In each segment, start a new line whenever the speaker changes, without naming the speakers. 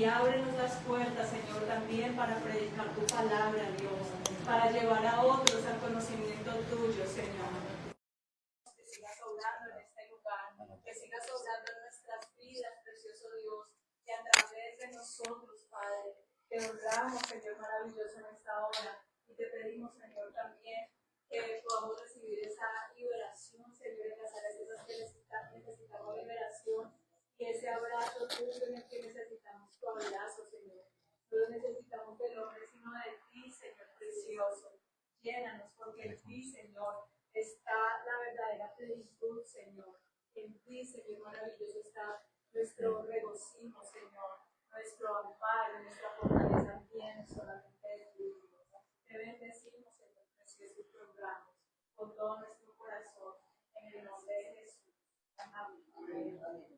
y ábrenos las puertas, Señor, también para predicar tu palabra, Dios, para llevar a otros al conocimiento tuyo, Señor. Que sigas obrando en este lugar, que sigas obrando en nuestras vidas, precioso Dios, que a través de nosotros, Padre, te honramos, Señor maravilloso, en esta hora, y te pedimos, Señor, también que podamos recibir esa liberación, Señor, en las áreas esas que necesitamos liberación, y ese abrazo tuyo en el que necesitamos tu abrazo, Señor. No necesitamos del hombre, sino de ti, Señor precioso. Llénanos, porque en ti, Señor, está la verdadera plenitud, Señor. En ti, Señor maravilloso, está nuestro regocijo, Señor, nuestro amparo, nuestra fortaleza viene solamente de ti, Dios. Te bendecimos, Señor precioso, y te honramos con todo nuestro corazón, en el nombre de Jesús. Amén.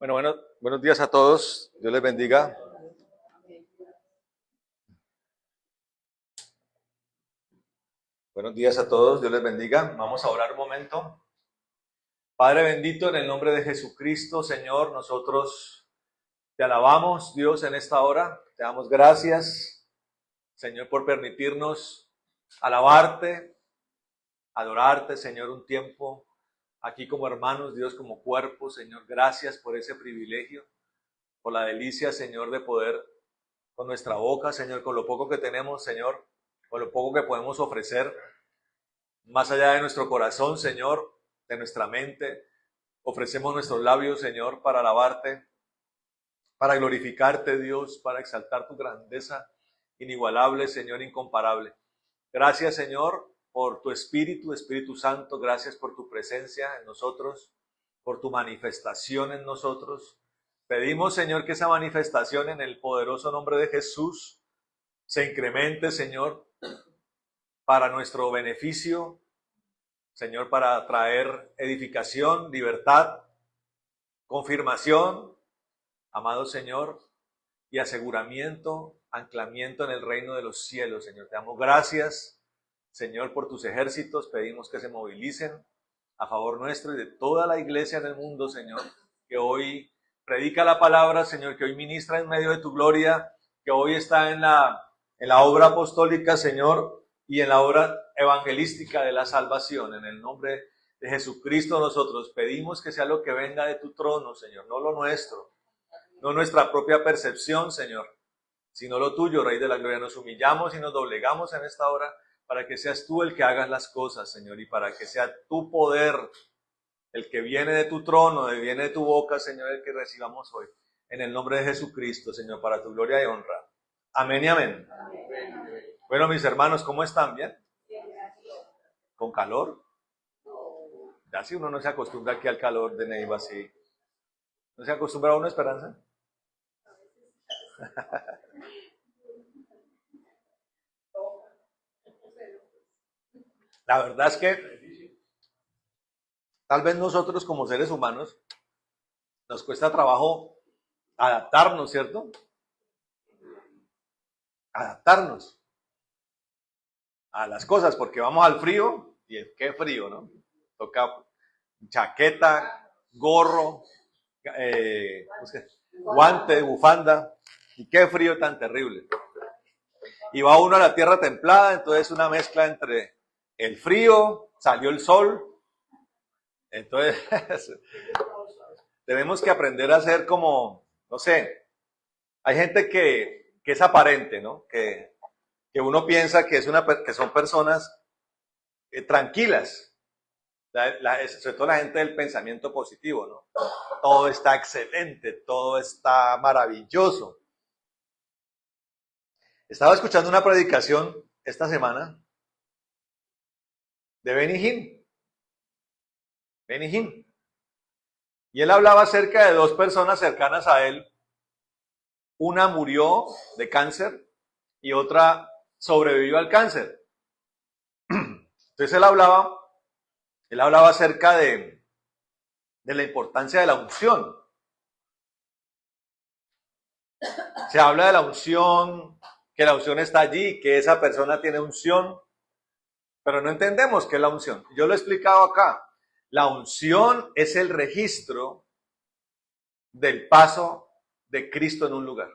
Bueno, buenos días a todos. Dios les bendiga. Buenos días a todos. Dios les bendiga. Vamos a orar un momento. Padre bendito, en el nombre de Jesucristo, Señor, nosotros te alabamos, Dios, en esta hora. Te damos gracias, Señor, por permitirnos alabarte, adorarte, Señor, un tiempo aquí como hermanos, Dios, como cuerpo. Señor, gracias por ese privilegio, por la delicia, Señor, de poder con nuestra boca, Señor, con lo poco que tenemos, Señor, con lo poco que podemos ofrecer, más allá de nuestro corazón, Señor, de nuestra mente, ofrecemos nuestros labios, Señor, para alabarte, para glorificarte, Dios, para exaltar tu grandeza inigualable, Señor, incomparable. Gracias, Señor, por tu Espíritu, Espíritu Santo, gracias por tu presencia en nosotros, por tu manifestación en nosotros. Pedimos, Señor, que esa manifestación en el poderoso nombre de Jesús se incremente, Señor, para nuestro beneficio, Señor, para traer edificación, libertad, confirmación, amado Señor, y aseguramiento, anclamiento en el reino de los cielos, Señor. Te damos gracias, Señor, por tus ejércitos. Pedimos que se movilicen a favor nuestro y de toda la iglesia en el mundo, Señor, que hoy predica la palabra, Señor, que hoy ministra en medio de tu gloria, que hoy está en la obra apostólica, Señor, y en la obra evangelística de la salvación. En el nombre de Jesucristo nosotros pedimos que sea lo que venga de tu trono, Señor, no lo nuestro, no nuestra propia percepción, Señor, sino lo tuyo, Rey de la Gloria. Nos humillamos y nos doblegamos en esta hora para que seas tú el que hagas las cosas, Señor, y para que sea tu poder, el que viene de tu trono, viene de tu boca, Señor, el que recibamos hoy. En el nombre de Jesucristo, Señor, para tu gloria y honra. Amén y amén. Bueno, mis hermanos, ¿cómo están? ¿Bien? ¿Con calor? Ya si uno no se acostumbra aquí al calor de Neiva, así. ¿No se acostumbra a uno, Esperanza? La verdad es que tal vez nosotros como seres humanos nos cuesta trabajo adaptarnos, ¿cierto? Adaptarnos a las cosas, porque vamos al frío, y qué frío, ¿no? Toca chaqueta, gorro, guante, bufanda, y qué frío tan terrible. Y va uno a la tierra templada, entonces una mezcla entre el frío, salió el sol, entonces tenemos que aprender a ser como, no sé, hay gente que es aparente, ¿no? Que uno piensa que son personas tranquilas, sobre todo la gente del pensamiento positivo, ¿no? Todo está excelente, todo está maravilloso. Estaba escuchando una predicación esta semana de Benny Hinn. Y él hablaba acerca de dos personas cercanas a él. Una murió de cáncer y otra sobrevivió al cáncer. Entonces él hablaba acerca de la importancia de la unción. Se habla de la unción, que la unción está allí, que esa persona tiene unción, pero no entendemos qué es la unción. Yo lo he explicado acá. La unción es el registro del paso de Cristo en un lugar.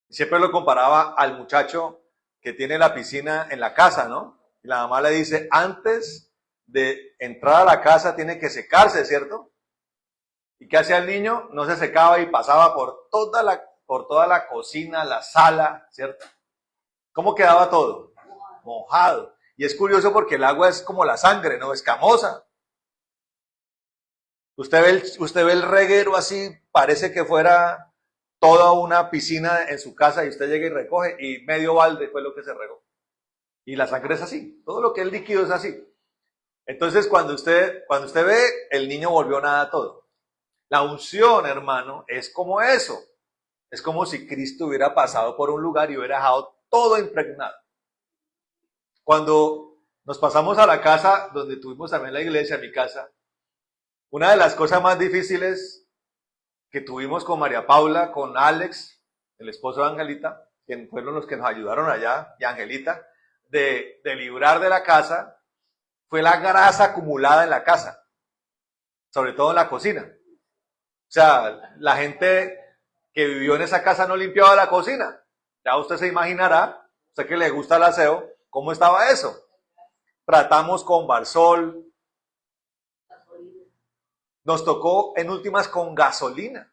Siempre lo comparaba al muchacho que tiene la piscina en la casa, ¿no? Y la mamá le dice, antes de entrar a la casa tiene que secarse, ¿cierto? ¿Y qué hacía el niño? No se secaba y pasaba por toda la cocina, la sala, ¿cierto? ¿Cómo quedaba todo? Mojado. Y es curioso porque el agua es como la sangre, ¿no? Escamosa. Usted ve el reguero así, parece que fuera toda una piscina en su casa y usted llega y recoge y medio balde fue lo que se regó. Y la sangre es así, todo lo que es líquido es así. Entonces cuando usted ve, el niño volvió nada todo. La unción, hermano, es como eso. Es como si Cristo hubiera pasado por un lugar y hubiera dejado todo impregnado. Cuando nos pasamos a la casa, donde tuvimos también la iglesia, mi casa, una de las cosas más difíciles que tuvimos con María Paula, con Alex, el esposo de Angelita, que fueron los que nos ayudaron allá, y Angelita, de librar de la casa, fue la grasa acumulada en la casa, sobre todo en la cocina. O sea, la gente que vivió en esa casa no limpiaba la cocina. Ya usted se imaginará, usted que le gusta el aseo, cómo estaba eso. Tratamos con Barsol, nos tocó en últimas con gasolina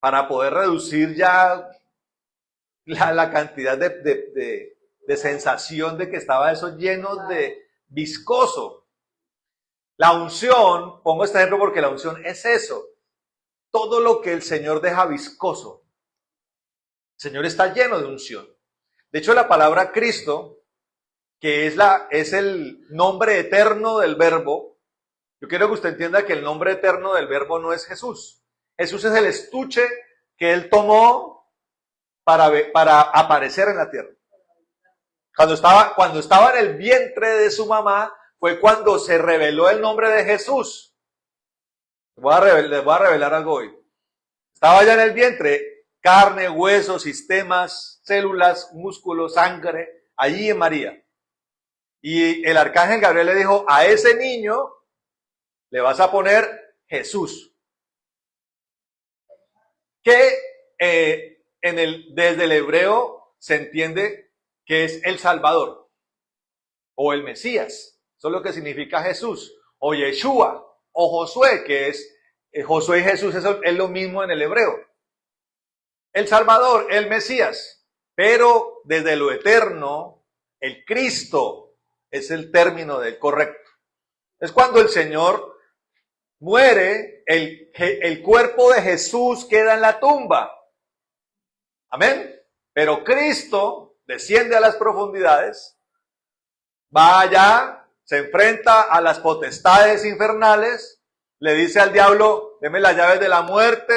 para poder reducir ya la cantidad de sensación de que estaba eso lleno de viscoso. La unción, pongo este ejemplo porque la unción es eso, todo lo que el Señor deja viscoso. El Señor está lleno de unción. De hecho, la palabra Cristo, que es el nombre eterno del Verbo, yo quiero que usted entienda que el nombre eterno del Verbo no es Jesús. Jesús es el estuche que Él tomó para aparecer en la tierra. Cuando estaba en el vientre de su mamá, fue cuando se reveló el nombre de Jesús. Les voy a revelar algo hoy. Estaba ya en el vientre, carne, huesos, sistemas, células, músculos, sangre, allí en María. Y el arcángel Gabriel le dijo, a ese niño le vas a poner Jesús. Que desde el hebreo se entiende que es el Salvador o el Mesías. Eso es lo que significa Jesús. O Yeshua o Josué, que es Josué y Jesús es lo mismo en el hebreo. El Salvador, el Mesías. Pero desde lo eterno, el Cristo es el término del correcto. Es cuando el Señor muere, el cuerpo de Jesús queda en la tumba. Amén. Pero Cristo desciende a las profundidades, va allá, se enfrenta a las potestades infernales, le dice al diablo, deme las llaves de la muerte,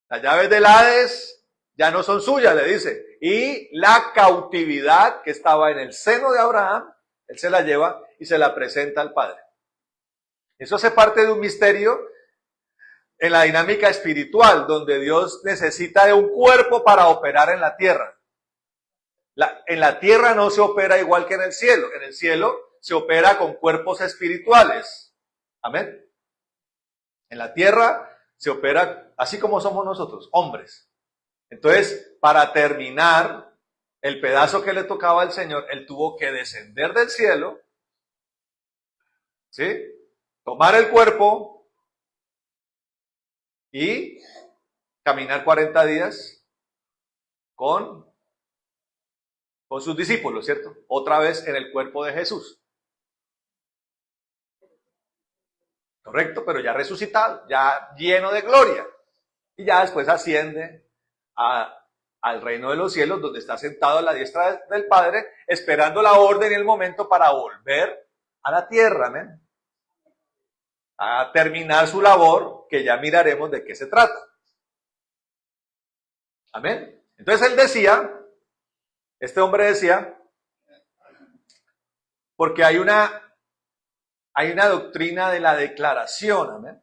las llaves del Hades ya no son suyas, le dice. Y la cautividad que estaba en el seno de Abraham, él se la lleva y se la presenta al Padre. Eso hace parte de un misterio en la dinámica espiritual, donde Dios necesita de un cuerpo para operar en la tierra. En la tierra no se opera igual que en el cielo. En el cielo se opera con cuerpos espirituales. Amén. En la tierra se opera así como somos nosotros, hombres. Entonces, para terminar el pedazo que le tocaba al Señor, Él tuvo que descender del cielo, ¿sí? Tomar el cuerpo, y caminar 40 días con sus discípulos, ¿cierto? Otra vez en el cuerpo de Jesús. Correcto, pero ya resucitado, ya lleno de gloria. Y ya después asciende al reino de los cielos, donde está sentado a la diestra del Padre, esperando la orden y el momento para volver a la tierra, amén, a terminar su labor, que ya miraremos de qué se trata. Amén. Entonces él decía, este hombre decía, porque hay una doctrina de la declaración, amén.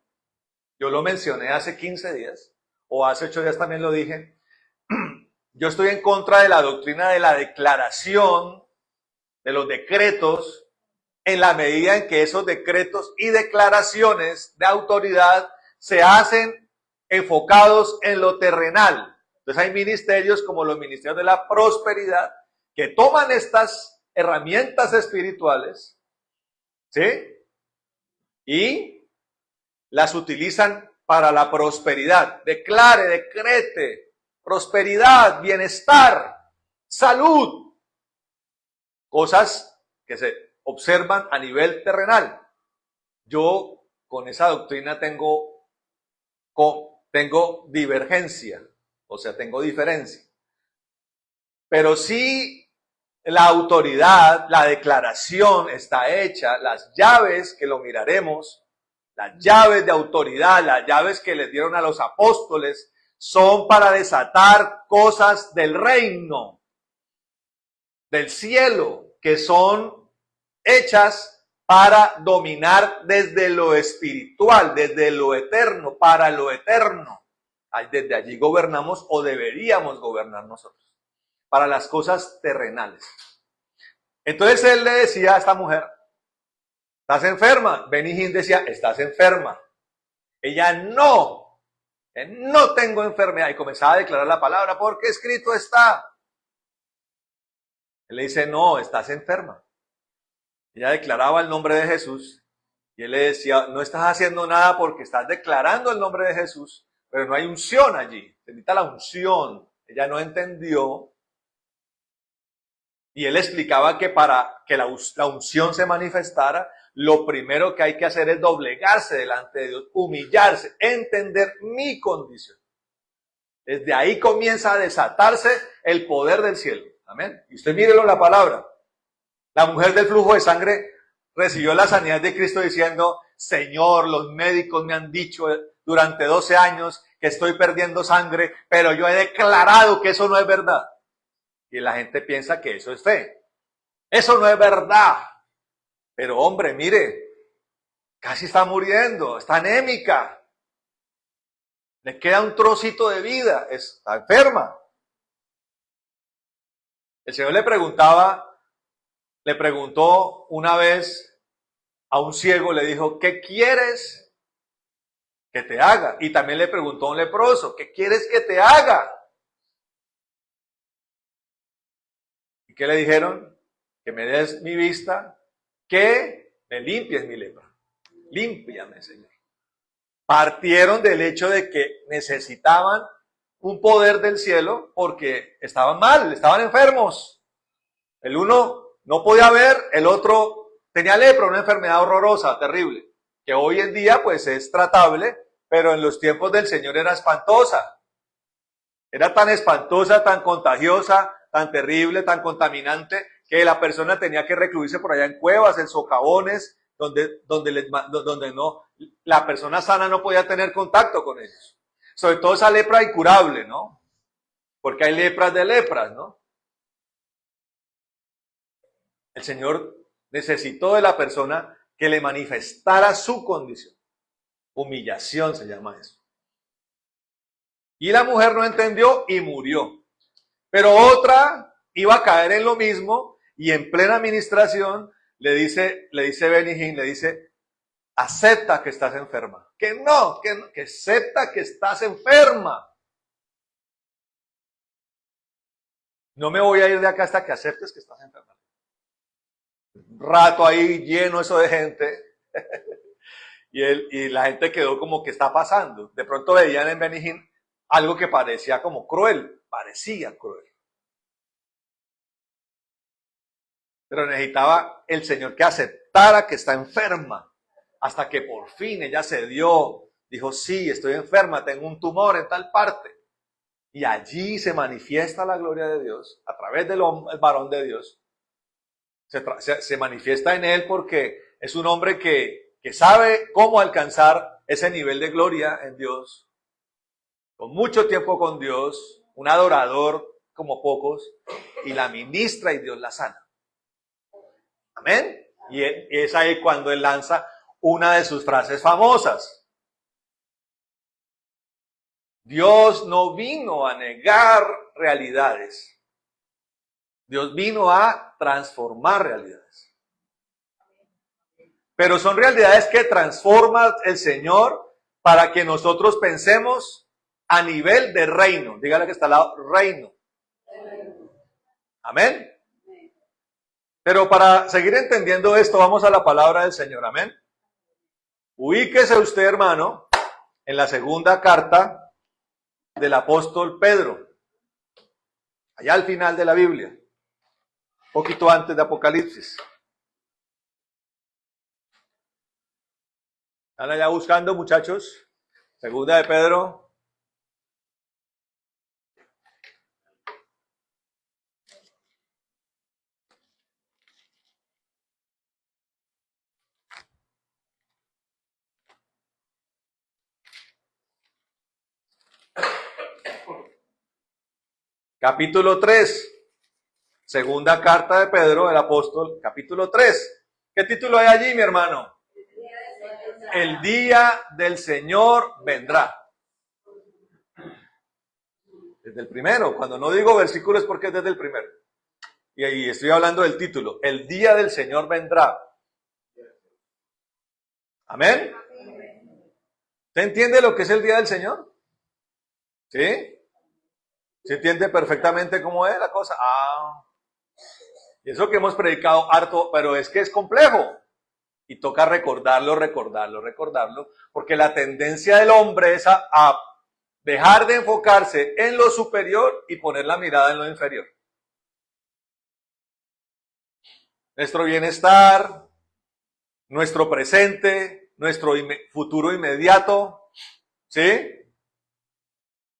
Yo lo mencioné hace 15 días, o hace 8 días también lo dije. Yo estoy en contra de la doctrina de la declaración, de los decretos, en la medida en que esos decretos y declaraciones de autoridad se hacen enfocados en lo terrenal. Entonces hay ministerios como los ministerios de la prosperidad que toman estas herramientas espirituales, ¿sí? Y las utilizan para la prosperidad. Declare, decrete, prosperidad, bienestar, salud. Cosas que se observan a nivel terrenal. Yo con esa doctrina tengo divergencia, o sea, tengo diferencia. Pero sí la autoridad, la declaración está hecha, las llaves que lo miraremos, las llaves de autoridad, las llaves que les dieron a los apóstoles, son para desatar cosas del reino, del cielo, que son hechas para dominar desde lo espiritual, desde lo eterno, para lo eterno. Desde allí gobernamos o deberíamos gobernar nosotros, para las cosas terrenales. Entonces él le decía a esta mujer, ¿estás enferma? Benny Hinn decía, estás enferma. Ella no tengo enfermedad. Y comenzaba a declarar la palabra, porque escrito está. Él le dice, no, estás enferma. Ella declaraba el nombre de Jesús y él le decía, no estás haciendo nada porque estás declarando el nombre de Jesús, pero no hay unción allí. Se necesita la unción. Ella no entendió. Y él explicaba que para que la unción se manifestara, lo primero que hay que hacer es doblegarse delante de Dios, humillarse, entender mi condición. Desde ahí comienza a desatarse el poder del cielo. Amén. Y usted mírelo en la palabra. La mujer del flujo de sangre recibió la sanidad de Cristo diciendo, Señor, los médicos me han dicho durante 12 años que estoy perdiendo sangre, pero yo he declarado que eso no es verdad. Y la gente piensa que eso es fe. Eso no es verdad. Pero hombre, mire, casi está muriendo, está anémica. Le queda un trocito de vida, está enferma. El Señor le preguntó una vez a un ciego, le dijo, ¿qué quieres que te haga? Y también le preguntó a un leproso, ¿qué quieres que te haga? ¿Y qué le dijeron? Que me des mi vista, que me limpies mi lepra. Límpiame, Señor. Partieron del hecho de que necesitaban un poder del cielo porque estaban mal, estaban enfermos. El uno no podía ver, el otro tenía lepra, una enfermedad horrorosa, terrible, que hoy en día pues es tratable, pero en los tiempos del Señor era espantosa. Era tan espantosa, tan contagiosa, tan terrible, tan contaminante, que la persona tenía que recluirse por allá en cuevas, en socavones, donde no, la persona sana no podía tener contacto con ellos. Sobre todo esa lepra incurable, ¿no? Porque hay lepras de lepras, ¿no? El Señor necesitó de la persona que le manifestara su condición. Humillación se llama eso. Y la mujer no entendió y murió. Pero otra iba a caer en lo mismo y en plena administración le dice Benny Hinn, le dice, acepta que estás enferma. Que acepta que estás enferma. No me voy a ir de acá hasta que aceptes que estás enferma. Un rato ahí lleno eso de gente. y la gente quedó como, ¿qué está pasando? De pronto veían en Benny Hinn algo que parecía como cruel, parecía cruel. Pero necesitaba el Señor que aceptara que está enferma, hasta que por fin ella se dio, dijo, sí, estoy enferma, tengo un tumor en tal parte. Y allí se manifiesta la gloria de Dios, a través del varón de Dios. Se manifiesta en él porque es un hombre que sabe cómo alcanzar ese nivel de gloria en Dios, con mucho tiempo con Dios, un adorador como pocos, y la ministra y Dios la sana. Amén. Y es ahí cuando él lanza una de sus frases famosas. Dios no vino a negar realidades. Dios vino a transformar realidades. Pero son realidades que transforma el Señor para que nosotros pensemos a nivel de reino. Dígale que está al lado, reino. Amén. Pero para seguir entendiendo esto, vamos a la palabra del Señor. Amén. Ubíquese usted, hermano, en la segunda carta del apóstol Pedro. Allá al final de la Biblia. Un poquito antes de Apocalipsis. ¿Están allá buscando, muchachos? Segunda de Pedro. Capítulo 3. Segunda carta de Pedro, el apóstol, capítulo 3. ¿Qué título hay allí, mi hermano? El día del Señor vendrá. Desde el primero. Cuando no digo versículo es porque es desde el primero. Y ahí estoy hablando del título. El día del Señor vendrá. Amén. ¿Usted entiende lo que es el día del Señor? ¿Sí? ¿Se entiende perfectamente cómo es la cosa? Y eso que hemos predicado harto, pero es que es complejo. Y toca recordarlo, porque la tendencia del hombre es a dejar de enfocarse en lo superior y poner la mirada en lo inferior. Nuestro bienestar, nuestro presente, nuestro futuro inmediato, ¿sí?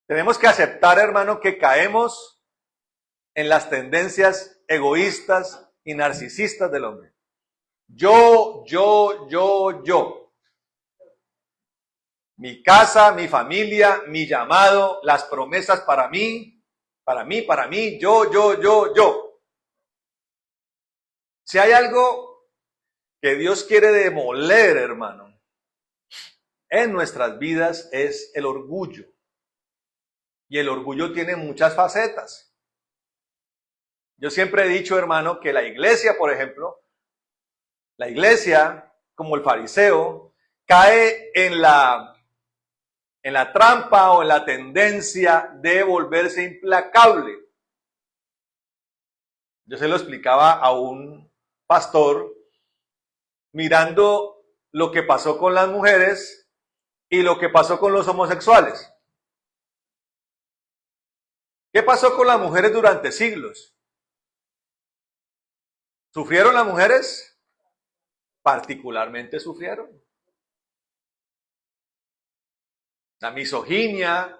Tenemos que aceptar, hermano, que caemos en las tendencias egoístas y narcisistas del hombre. Yo. Mi casa, mi familia, mi llamado, las promesas para mí, yo. Si hay algo que Dios quiere demoler, hermano, en nuestras vidas es el orgullo. Y el orgullo tiene muchas facetas. Yo siempre he dicho, hermano, que la iglesia, por ejemplo, la iglesia, como el fariseo, cae en la trampa o en la tendencia de volverse implacable. Yo se lo explicaba a un pastor mirando lo que pasó con las mujeres y lo que pasó con los homosexuales. ¿Qué pasó con las mujeres durante siglos? ¿Sufrieron las mujeres? Particularmente sufrieron. La misoginia,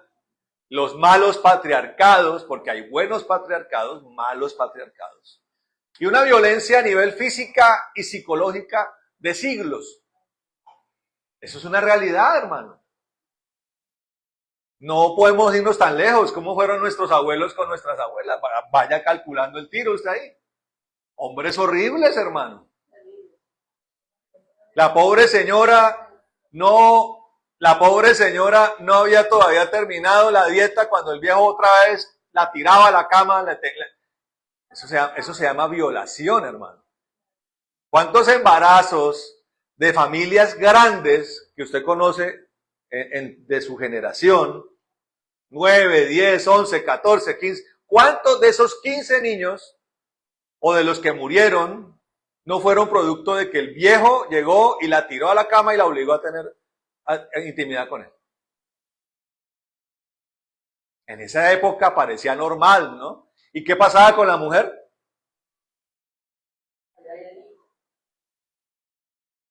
los malos patriarcados, porque hay buenos patriarcados, malos patriarcados. Y una violencia a nivel física y psicológica de siglos. Eso es una realidad, hermano. No podemos irnos tan lejos. ¿Cómo fueron nuestros abuelos con nuestras abuelas? Vaya calculando el tiro usted ahí. Hombres horribles, hermano. La pobre señora no había todavía terminado la dieta cuando el viejo otra vez la tiraba a la cama. Eso se llama violación, hermano. ¿Cuántos embarazos de familias grandes que usted conoce de su generación, 9, 10, 11, 14, 15, ¿cuántos de esos 15 niños o de los que murieron no fueron producto de que el viejo llegó y la tiró a la cama y la obligó a tener intimidad con él. En esa época parecía normal, ¿no? ¿Y qué pasaba con la mujer?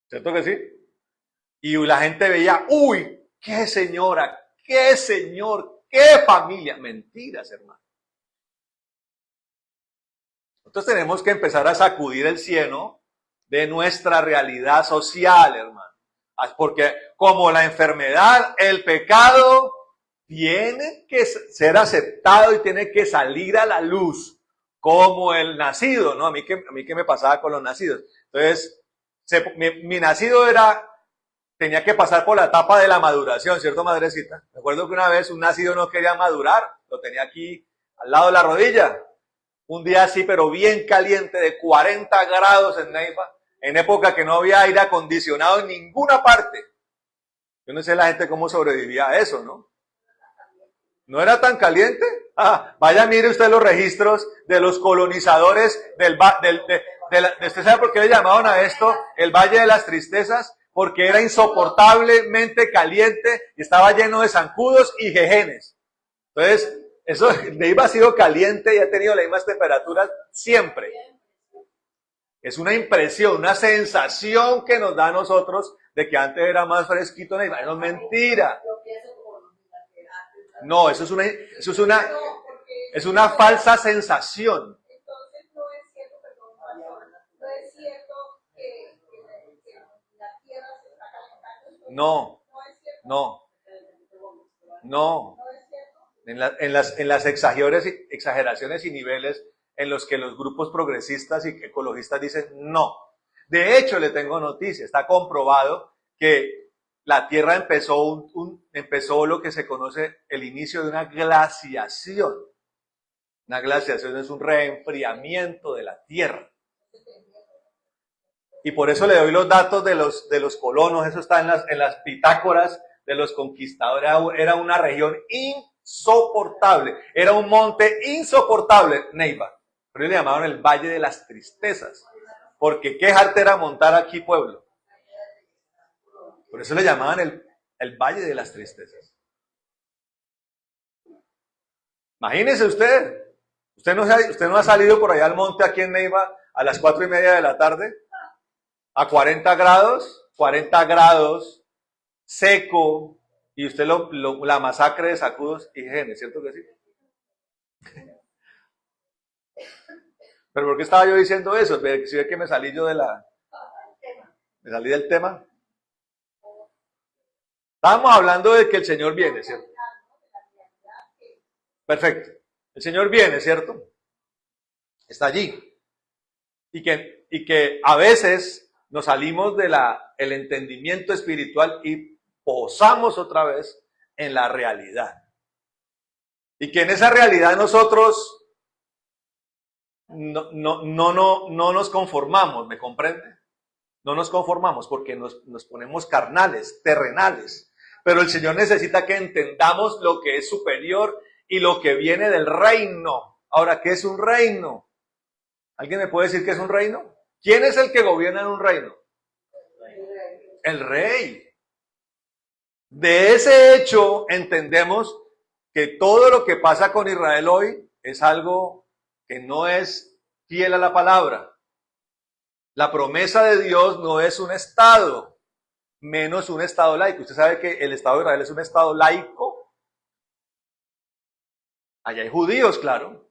¿Cierto que sí? Y la gente veía, uy, qué señora, qué señor, qué familia. Mentiras, hermano. Nosotros tenemos que empezar a sacudir el cieno de nuestra realidad social, hermano. Porque como la enfermedad, el pecado tiene que ser aceptado y tiene que salir a la luz, como el nacido, ¿no? A mí qué me pasaba con los nacidos. Entonces, mi nacido tenía que pasar por la etapa de la maduración, ¿cierto, madrecita? Me acuerdo que una vez un nacido no quería madurar, lo tenía aquí al lado de la rodilla. Un día así, pero bien caliente, de 40 grados en Neiva, en época que no había aire acondicionado en ninguna parte. Yo no sé la gente cómo sobrevivía a eso, ¿no? ¿No era tan caliente? Vaya, mire usted los registros de los colonizadores ¿usted sabe por qué le llamaban a esto el Valle de las Tristezas? Porque era insoportablemente caliente y estaba lleno de zancudos y jejenes. Entonces, eso Neiva ha sido caliente y ha tenido las mismas temperaturas siempre. Es una impresión, una sensación que nos da a nosotros de que antes era más fresquito Neiva. Eso es mentira. No, eso es una falsa sensación.
Entonces no es cierto, perdón, no es cierto que la tierra se está calentando.
No, no. En las exageraciones y niveles en los que los grupos progresistas y ecologistas dicen no. De hecho, le tengo noticia, está comprobado que la Tierra empezó lo que se conoce el inicio de una glaciación. Una glaciación es un reenfriamiento de la Tierra. Y por eso le doy los datos de los colonos, eso está en las bitácoras de los conquistadores. Era una región insoportable, era un monte insoportable, Neiva. Pero ellos le llamaban el Valle de las Tristezas, porque qué jarte era montar aquí pueblo. Por eso le llamaban el Valle de las Tristezas. Imagínese usted no ha salido por allá al monte aquí en Neiva a las 4:30 de la tarde, a 40 grados, seco, y usted la masacre de sacudos y genes, ¿cierto que sí? ¿Pero por qué estaba yo diciendo eso? Si ve que me salí yo me salí del tema. Estábamos hablando de que el Señor viene, ¿cierto? Perfecto. El Señor viene, ¿cierto? Está allí. Y que a veces nos salimos del entendimiento espiritual y posamos otra vez en la realidad. Y que en esa realidad nosotros no nos conformamos, ¿me comprende? No nos conformamos porque nos ponemos carnales, terrenales. Pero el Señor necesita que entendamos lo que es superior y lo que viene del reino. Ahora, ¿qué es un reino? ¿Alguien me puede decir qué es un reino? ¿Quién es el que gobierna en un reino? El rey. De ese hecho entendemos que todo lo que pasa con Israel hoy es algo que no es fiel a la palabra. La promesa de Dios no es un estado, menos un estado laico. Usted sabe que el Estado de Israel es un estado laico. Allá hay judíos, claro.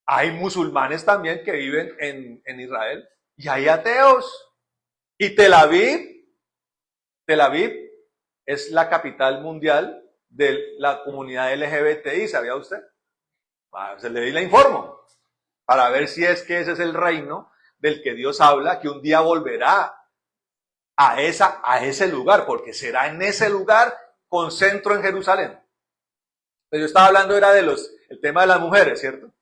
Hay musulmanes también que viven en Israel. Y hay ateos. Y Tel Aviv es la capital mundial de la comunidad LGBTI, ¿sabía usted? Se le informo, para ver si es que ese es el reino del que Dios habla, que un día volverá a ese lugar, porque será en ese lugar con centro en Jerusalén. Pero yo estaba hablando era el tema de las mujeres, ¿cierto?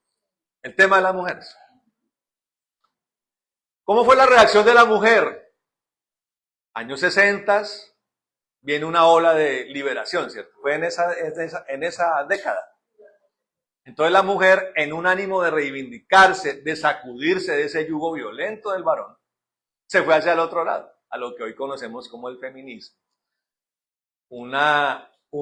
El tema de las mujeres. ¿Cómo fue la reacción de la mujer? Años 60, viene una ola de liberación, ¿cierto? Fue en esa década. Entonces la mujer, en un ánimo de reivindicarse, de sacudirse de ese yugo violento del varón, se fue hacia el otro lado, a lo que hoy conocemos como el feminismo. Un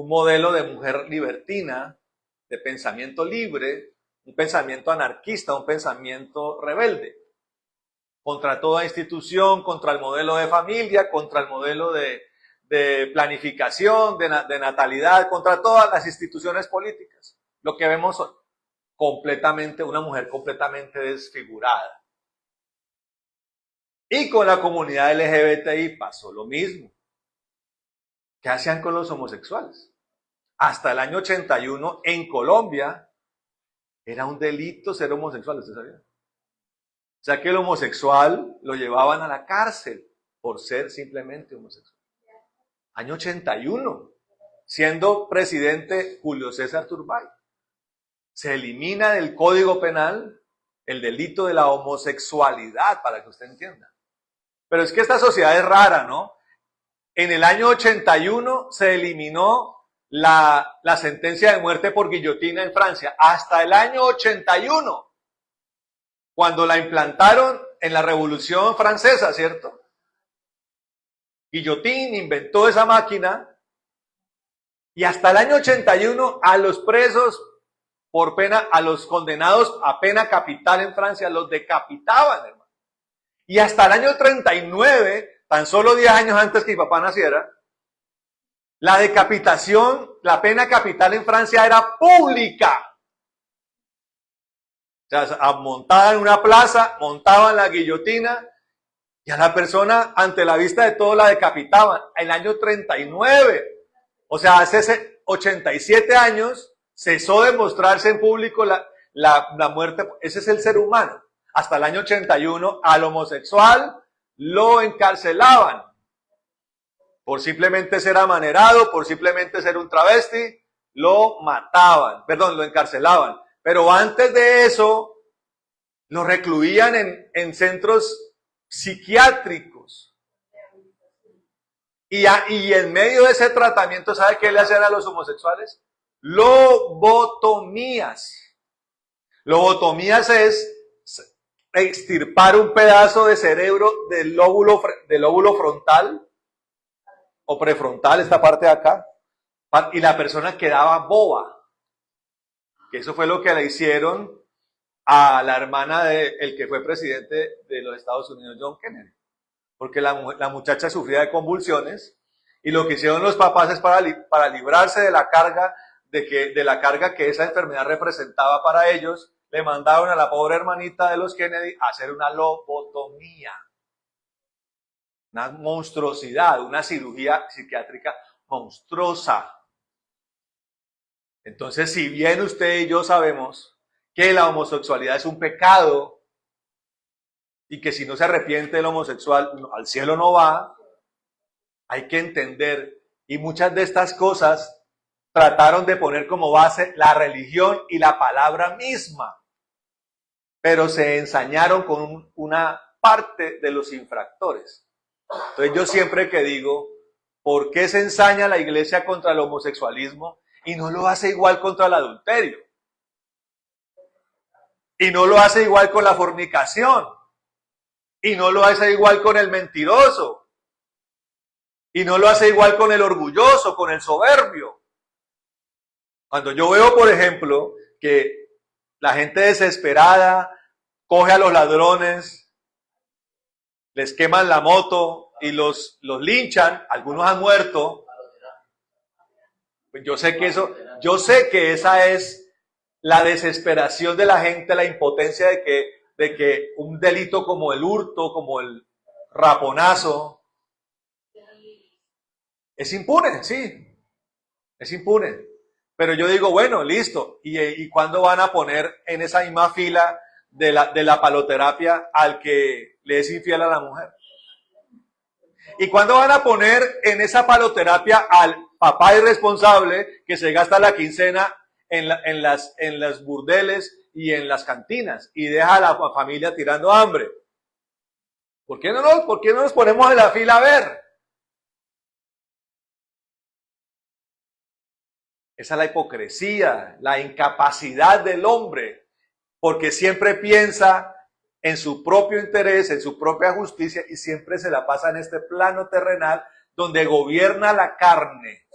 modelo de mujer libertina, de pensamiento libre, un pensamiento anarquista, un pensamiento rebelde, contra toda institución, contra el modelo de familia, contra el modelo de planificación, de natalidad, contra todas las instituciones políticas. Lo que vemos hoy, una mujer completamente desfigurada. Y con la comunidad LGBTI pasó lo mismo. ¿Qué hacían con los homosexuales? Hasta el año 81 en Colombia era un delito ser homosexual, ¿usted sabía? O sea que el homosexual lo llevaban a la cárcel por ser simplemente homosexual. Año 81, siendo presidente Julio César Turbay. Se elimina del Código Penal el delito de la homosexualidad, para que usted entienda. Pero es que esta sociedad es rara, ¿no? En el año 81 se eliminó la sentencia de muerte por guillotina en Francia. Hasta el año 81, cuando la implantaron en la Revolución Francesa, ¿cierto? Guillotín inventó esa máquina y hasta el año 81 a los presos por pena, a los condenados a pena capital en Francia, los decapitaban, hermano. Y hasta el año 39, tan solo 10 años antes que mi papá naciera, la decapitación, la pena capital en Francia era pública. O sea, montaban en una plaza, montaban la guillotina y a la persona, ante la vista de todos, la decapitaban. El año 39, o sea, hace 87 años, cesó de mostrarse en público la muerte. Ese es el ser humano. Hasta el año 81, al homosexual lo encarcelaban por simplemente ser amanerado, por simplemente ser un travesti, lo mataban, lo encarcelaban. Pero antes de eso, lo recluían en centros psiquiátricos. Y en medio de ese tratamiento, ¿sabe qué le hacían a los homosexuales? Lobotomías. Lobotomías es extirpar un pedazo de cerebro del lóbulo frontal o prefrontal, esta parte de acá, y la persona quedaba boba. Que eso fue lo que le hicieron a la hermana del que fue presidente de los Estados Unidos, John Kennedy. Porque la muchacha sufría de convulsiones y lo que hicieron los papás es para librarse de la carga que esa enfermedad representaba para ellos, le mandaron a la pobre hermanita de los Kennedy a hacer una lobotomía. Una monstruosidad, una cirugía psiquiátrica monstruosa. Entonces, si bien usted y yo sabemos que la homosexualidad es un pecado y que si no se arrepiente el homosexual al cielo no va, hay que entender, y muchas de estas cosas trataron de poner como base la religión y la palabra misma, pero se ensañaron con una parte de los infractores. Entonces yo siempre que digo, ¿por qué se ensaña la iglesia contra el homosexualismo y no lo hace igual contra el adulterio? Y no lo hace igual con la fornicación. Y no lo hace igual con el mentiroso. Y no lo hace igual con el orgulloso, con el soberbio. Cuando yo veo, por ejemplo, que la gente desesperada coge a los ladrones, les queman la moto y los linchan, algunos han muerto. Pues yo sé que esa es la desesperación de la gente, la impotencia de que un delito como el hurto, como el raponazo, es impune, sí, es impune. Pero yo digo, bueno, listo, ¿y cuándo van a poner en esa misma fila de la paloterapia al que le es infiel a la mujer? ¿Y cuándo van a poner en esa paloterapia al papá irresponsable que se gasta la quincena en las burdeles y en las cantinas y deja a la familia tirando hambre? ¿Por qué no nos ponemos en la fila a ver? Esa es la hipocresía, la incapacidad del hombre, porque siempre piensa en su propio interés, en su propia justicia, y siempre se la pasa en este plano terrenal donde gobierna la carne.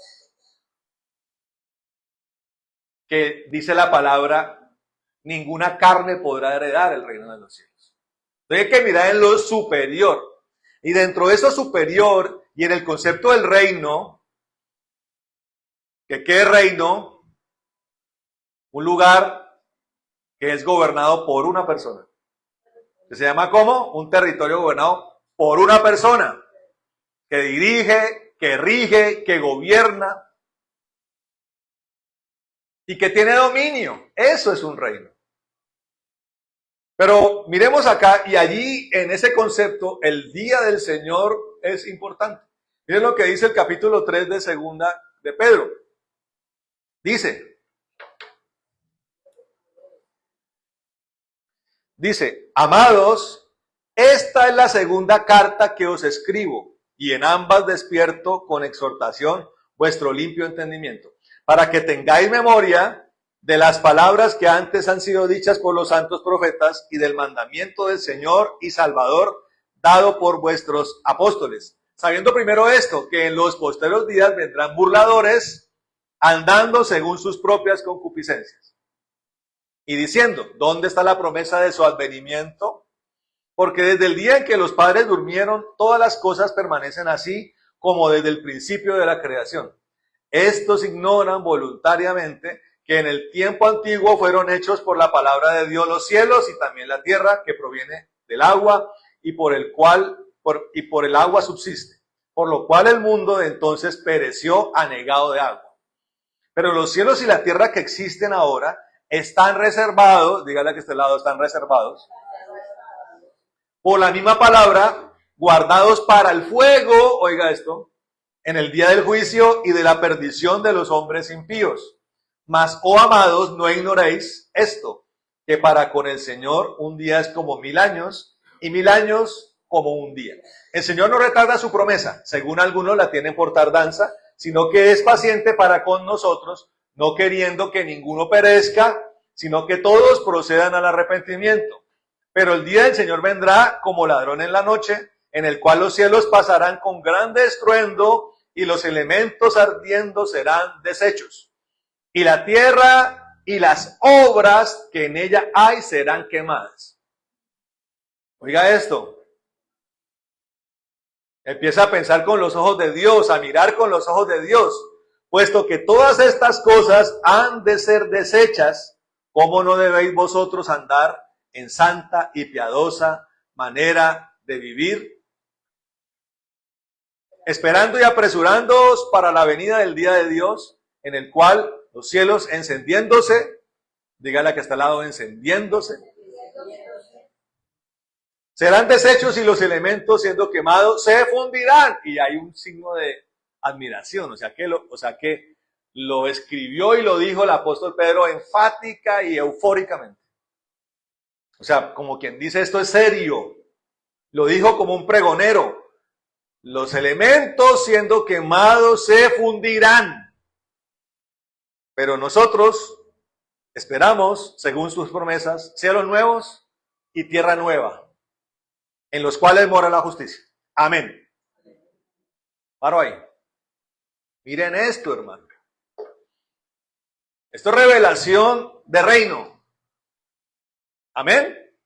Que dice la palabra, ninguna carne podrá heredar el reino de los cielos. Entonces hay que mirar en lo superior. Y dentro de eso superior, y en el concepto del reino, que ¿qué es reino? Un lugar que es gobernado por una persona. Que se llama ¿cómo? Un territorio gobernado por una persona. Que dirige, que rige, que gobierna. Y que tiene dominio. Eso es un reino. Pero miremos acá, y allí en ese concepto, el día del Señor es importante. Miren lo que dice el capítulo 3 de segunda de Pedro. Dice, amados, esta es la segunda carta que os escribo, y en ambas despierto con exhortación vuestro limpio entendimiento, para que tengáis memoria de las palabras que antes han sido dichas por los santos profetas y del mandamiento del Señor y Salvador dado por vuestros apóstoles. Sabiendo primero esto, que en los posteriores días vendrán burladores andando según sus propias concupiscencias. Y diciendo, ¿dónde está la promesa de su advenimiento? Porque desde el día en que los padres durmieron, todas las cosas permanecen así como desde el principio de la creación. Estos ignoran voluntariamente que en el tiempo antiguo fueron hechos por la palabra de Dios los cielos y también la tierra, que proviene del agua y por el agua subsiste, por lo cual el mundo de entonces pereció anegado de agua. Pero los cielos y la tierra que existen ahora están reservados, dígale que este lado, están reservados, por la misma palabra, guardados para el fuego, oiga esto, en el día del juicio y de la perdición de los hombres impíos. Mas, oh amados, no ignoréis esto, que para con el Señor un día es como 1000 años, y 1000 años como un día. El Señor no retarda su promesa, según algunos la tienen por tardanza, sino que es paciente para con nosotros, no queriendo que ninguno perezca, sino que todos procedan al arrepentimiento. Pero el día del Señor vendrá como ladrón en la noche, en el cual los cielos pasarán con grande estruendo, y los elementos ardiendo serán deshechos. Y la tierra y las obras que en ella hay serán quemadas. Oiga esto. Empieza a pensar con los ojos de Dios, a mirar con los ojos de Dios. Puesto que todas estas cosas han de ser deshechas, ¿cómo no debéis vosotros andar en santa y piadosa manera de vivir? Esperando y apresurándoos para la venida del día de Dios, en el cual los cielos encendiéndose, dígale a que está al lado, encendiéndose, serán deshechos y los elementos siendo quemados se fundirán. Y hay un signo de admiración, o sea que lo escribió y lo dijo el apóstol Pedro enfática y eufóricamente. O sea, como quien dice, esto es serio. Lo dijo como un pregonero. Los elementos siendo quemados se fundirán. Pero nosotros esperamos, según sus promesas, cielos nuevos y tierra nueva, en los cuales mora la justicia. Amén. Paro ahí. Miren esto, hermano. Esto es revelación de reino. Amén.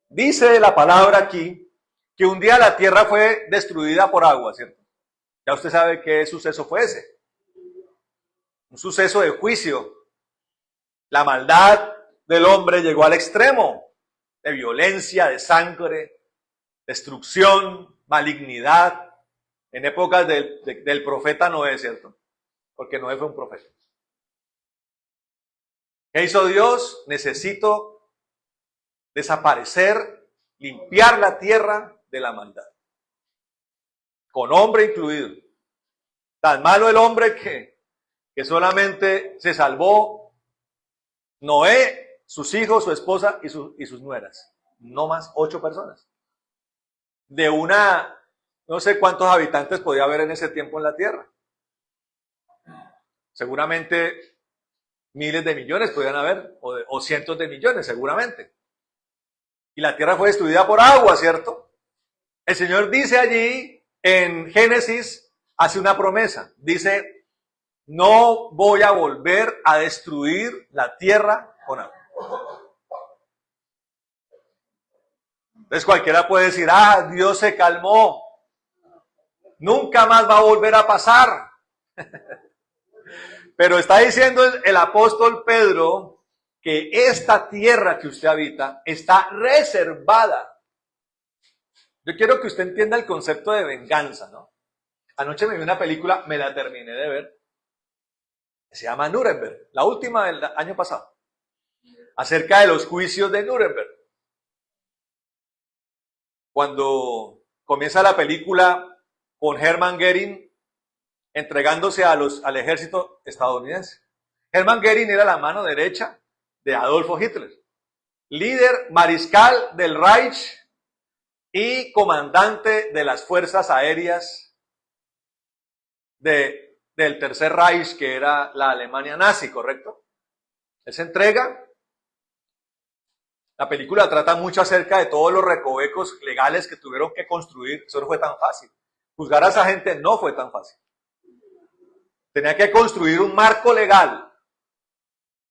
Dice la palabra aquí que un día la tierra fue destruida por agua, ¿cierto? Ya usted sabe qué suceso fue ese. Un suceso de juicio. La maldad del hombre llegó al extremo de violencia, de sangre, destrucción, malignidad, en épocas del profeta Noé, ¿cierto? Porque Noé fue un profeta. ¿Qué hizo Dios? Necesito desaparecer, limpiar la tierra de la maldad. Con hombre incluido. Tan malo el hombre que solamente se salvó Noé, sus hijos, su esposa y sus nueras. No más 8 personas. De no sé cuántos habitantes podía haber en ese tiempo en la tierra. Seguramente miles de millones podían haber, o cientos de millones seguramente. Y la tierra fue destruida por agua, ¿cierto? El Señor dice allí en Génesis, hace una promesa, dice, no voy a volver a destruir la tierra con agua. Entonces cualquiera puede decir, Dios se calmó, nunca más va a volver a pasar. Pero está diciendo el apóstol Pedro que esta tierra que usted habita está reservada. Yo quiero que usted entienda el concepto de venganza, ¿no? Anoche me vi una película, me la terminé de ver, se llama Nuremberg, la última del año pasado, acerca de los juicios de Nuremberg. Cuando comienza la película con Hermann Göring entregándose al ejército estadounidense. Hermann Göring era la mano derecha de Adolfo Hitler, líder mariscal del Reich y comandante de las fuerzas aéreas del Tercer Reich, que era la Alemania nazi, ¿correcto? Él se entrega. La película trata mucho acerca de todos los recovecos legales que tuvieron que construir. Eso no fue tan fácil. Juzgar a esa gente no fue tan fácil. Tenía que construir un marco legal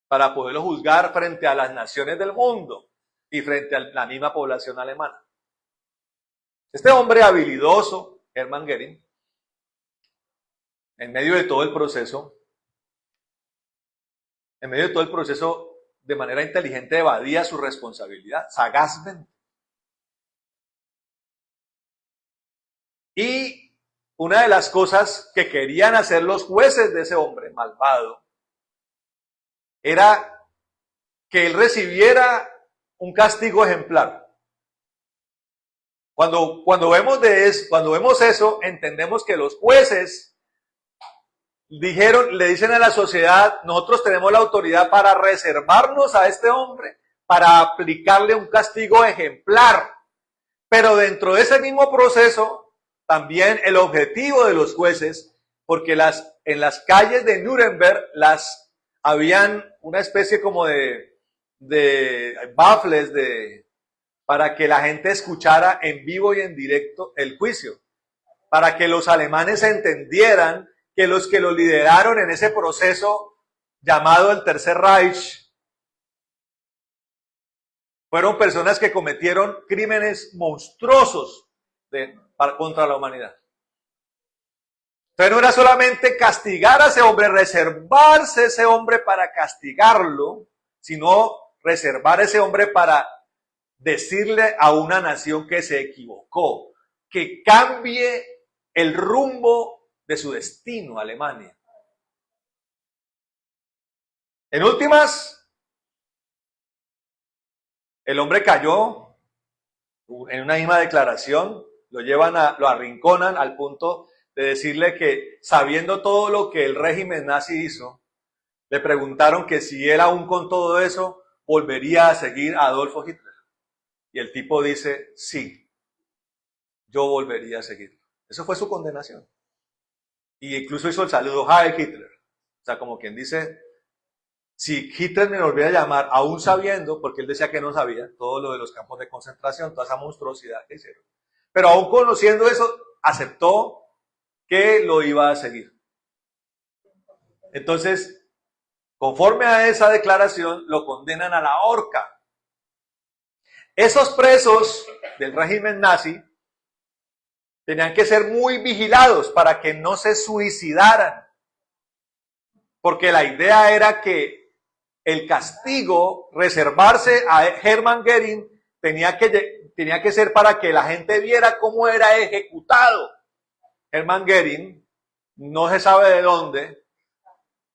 para poderlo juzgar frente a las naciones del mundo y frente a la misma población alemana. Este hombre habilidoso, Hermann Göring, en medio de todo el proceso, de manera inteligente evadía su responsabilidad, sagazmente. Y una de las cosas que querían hacer los jueces de ese hombre malvado era que él recibiera un castigo ejemplar. Cuando vemos eso, entendemos que los jueces le dicen a la sociedad, nosotros tenemos la autoridad para reservarnos a este hombre, para aplicarle un castigo ejemplar. Pero dentro de ese mismo proceso, también el objetivo de los jueces, porque en las calles de Nuremberg habían una especie como de baffles para que la gente escuchara en vivo y en directo el juicio, para que los alemanes entendieran que los que lo lideraron en ese proceso llamado el Tercer Reich fueron personas que cometieron crímenes monstruosos contra la humanidad. Entonces no era solamente castigar a ese hombre, reservarse ese hombre para castigarlo, sino reservar ese hombre para decirle a una nación que se equivocó, que cambie el rumbo de su destino, Alemania. En últimas, el hombre cayó en una misma declaración, lo arrinconan al punto de decirle que, sabiendo todo lo que el régimen nazi hizo, le preguntaron que si él aún con todo eso volvería a seguir a Adolfo Hitler. Y el tipo dice, sí, yo volvería a seguirlo. Eso fue su condenación. Y incluso hizo el saludo Heil Hitler. O sea, como quien dice, si Hitler me volviera a llamar, aún sabiendo, porque él decía que no sabía, todo lo de los campos de concentración, toda esa monstruosidad que hicieron. Pero aún conociendo eso, aceptó que lo iba a seguir. Entonces, conforme a esa declaración, lo condenan a la horca. Esos presos del régimen nazi tenían que ser muy vigilados para que no se suicidaran. Porque la idea era que el castigo, reservarse a Hermann Göring, tenía que ser para que la gente viera cómo era ejecutado. Hermann Göring, no se sabe de dónde,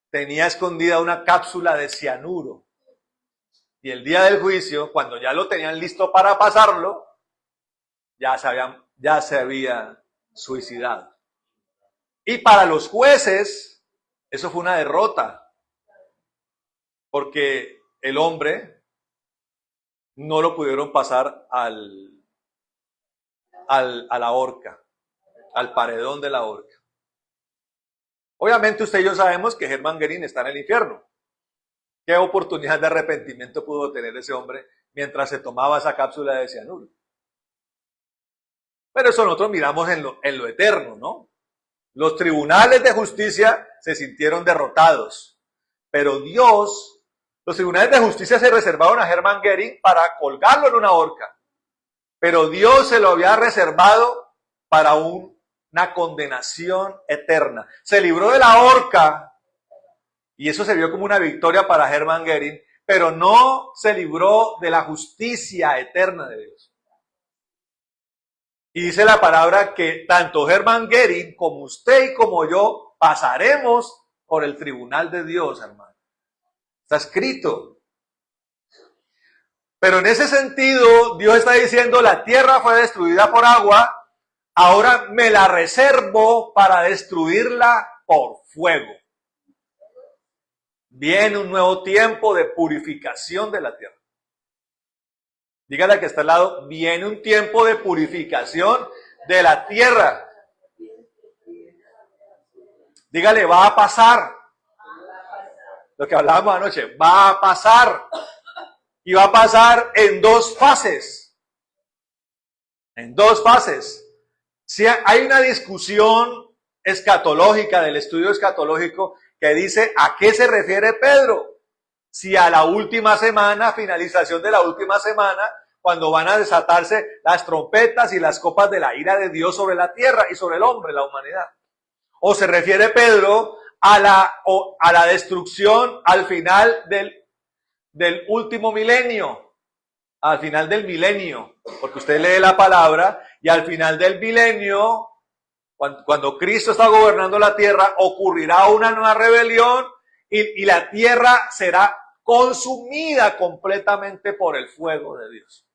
tenía escondida una cápsula de cianuro. Y el día del juicio, cuando ya lo tenían listo para pasarlo, ya se había suicidado. Y para los jueces, eso fue una derrota, porque el hombre no lo pudieron pasar a la horca, al paredón de la horca. Obviamente usted y yo sabemos que Hermann Göring está en el infierno. ¿Qué oportunidad de arrepentimiento pudo tener ese hombre mientras se tomaba esa cápsula de cianuro? Pero eso nosotros miramos en lo eterno, ¿no? Los tribunales de justicia se sintieron derrotados, pero Dios, los tribunales de justicia se reservaron a Hermann Göring para colgarlo en una horca, pero Dios se lo había reservado para una condenación eterna. Se libró de la horca y eso se vio como una victoria para Hermann Göring, pero no se libró de la justicia eterna de Dios. Y dice la palabra que tanto Hermann Göring como usted y como yo pasaremos por el tribunal de Dios, hermano. Está escrito. Pero en ese sentido, Dios está diciendo, la tierra fue destruida por agua, ahora me la reservo para destruirla por fuego. Viene un nuevo tiempo de purificación de la tierra. Dígale que está al lado, viene un tiempo de purificación de la tierra. Dígale, va a pasar. Lo que hablábamos anoche, va a pasar. Y va a pasar en dos fases. En dos fases. Si hay una discusión escatológica, del estudio escatológico, que dice, ¿a qué se refiere Pedro? Si a la última semana, finalización de la última semana, cuando van a desatarse las trompetas y las copas de la ira de Dios sobre la tierra y sobre el hombre, la humanidad. O se refiere Pedro a la destrucción al final del último milenio, al final del milenio, porque usted lee la palabra y al final del milenio, cuando Cristo está gobernando la tierra, ocurrirá una nueva rebelión y la tierra será consumida completamente por el fuego de Dios.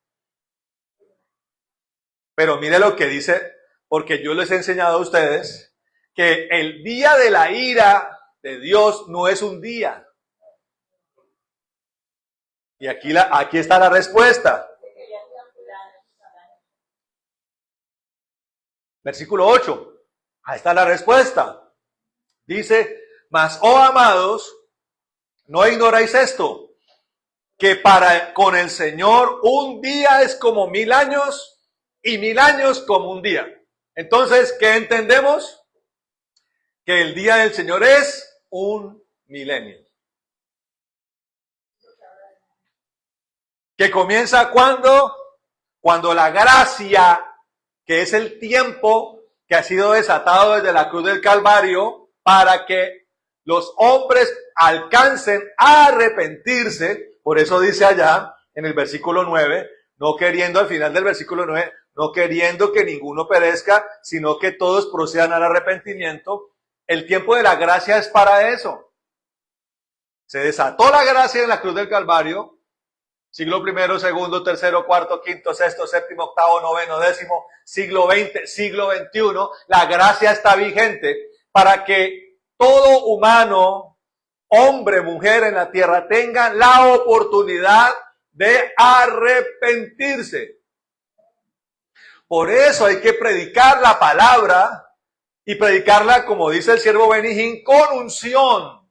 Pero mire lo que dice, porque yo les he enseñado a ustedes que el día de la ira de Dios no es un día. Y aquí está la respuesta. Versículo 8. Ahí está la respuesta. Dice, mas, oh amados, no ignoráis esto, que con el Señor un día es como 1000 años y 1000 años como un día. Entonces, ¿qué entendemos? Que el día del Señor es un milenio. ¿Que comienza cuándo? Cuando la gracia, que es el tiempo que ha sido desatado desde la cruz del Calvario, para que los hombres alcancen a arrepentirse. Por eso dice allá en el versículo 9, no queriendo al final del versículo 9, no queriendo que ninguno perezca, sino que todos procedan al arrepentimiento. El tiempo de la gracia es para eso. Se desató la gracia en la cruz del Calvario, siglo I, segundo, tercero, cuarto, quinto, sexto, séptimo, octavo, noveno, décimo, siglo XX, siglo XXI, la gracia está vigente para que todo humano, hombre, mujer en la tierra, tenga la oportunidad de arrepentirse. Por eso hay que predicar la palabra y predicarla, como dice el siervo Benny Hinn, con unción,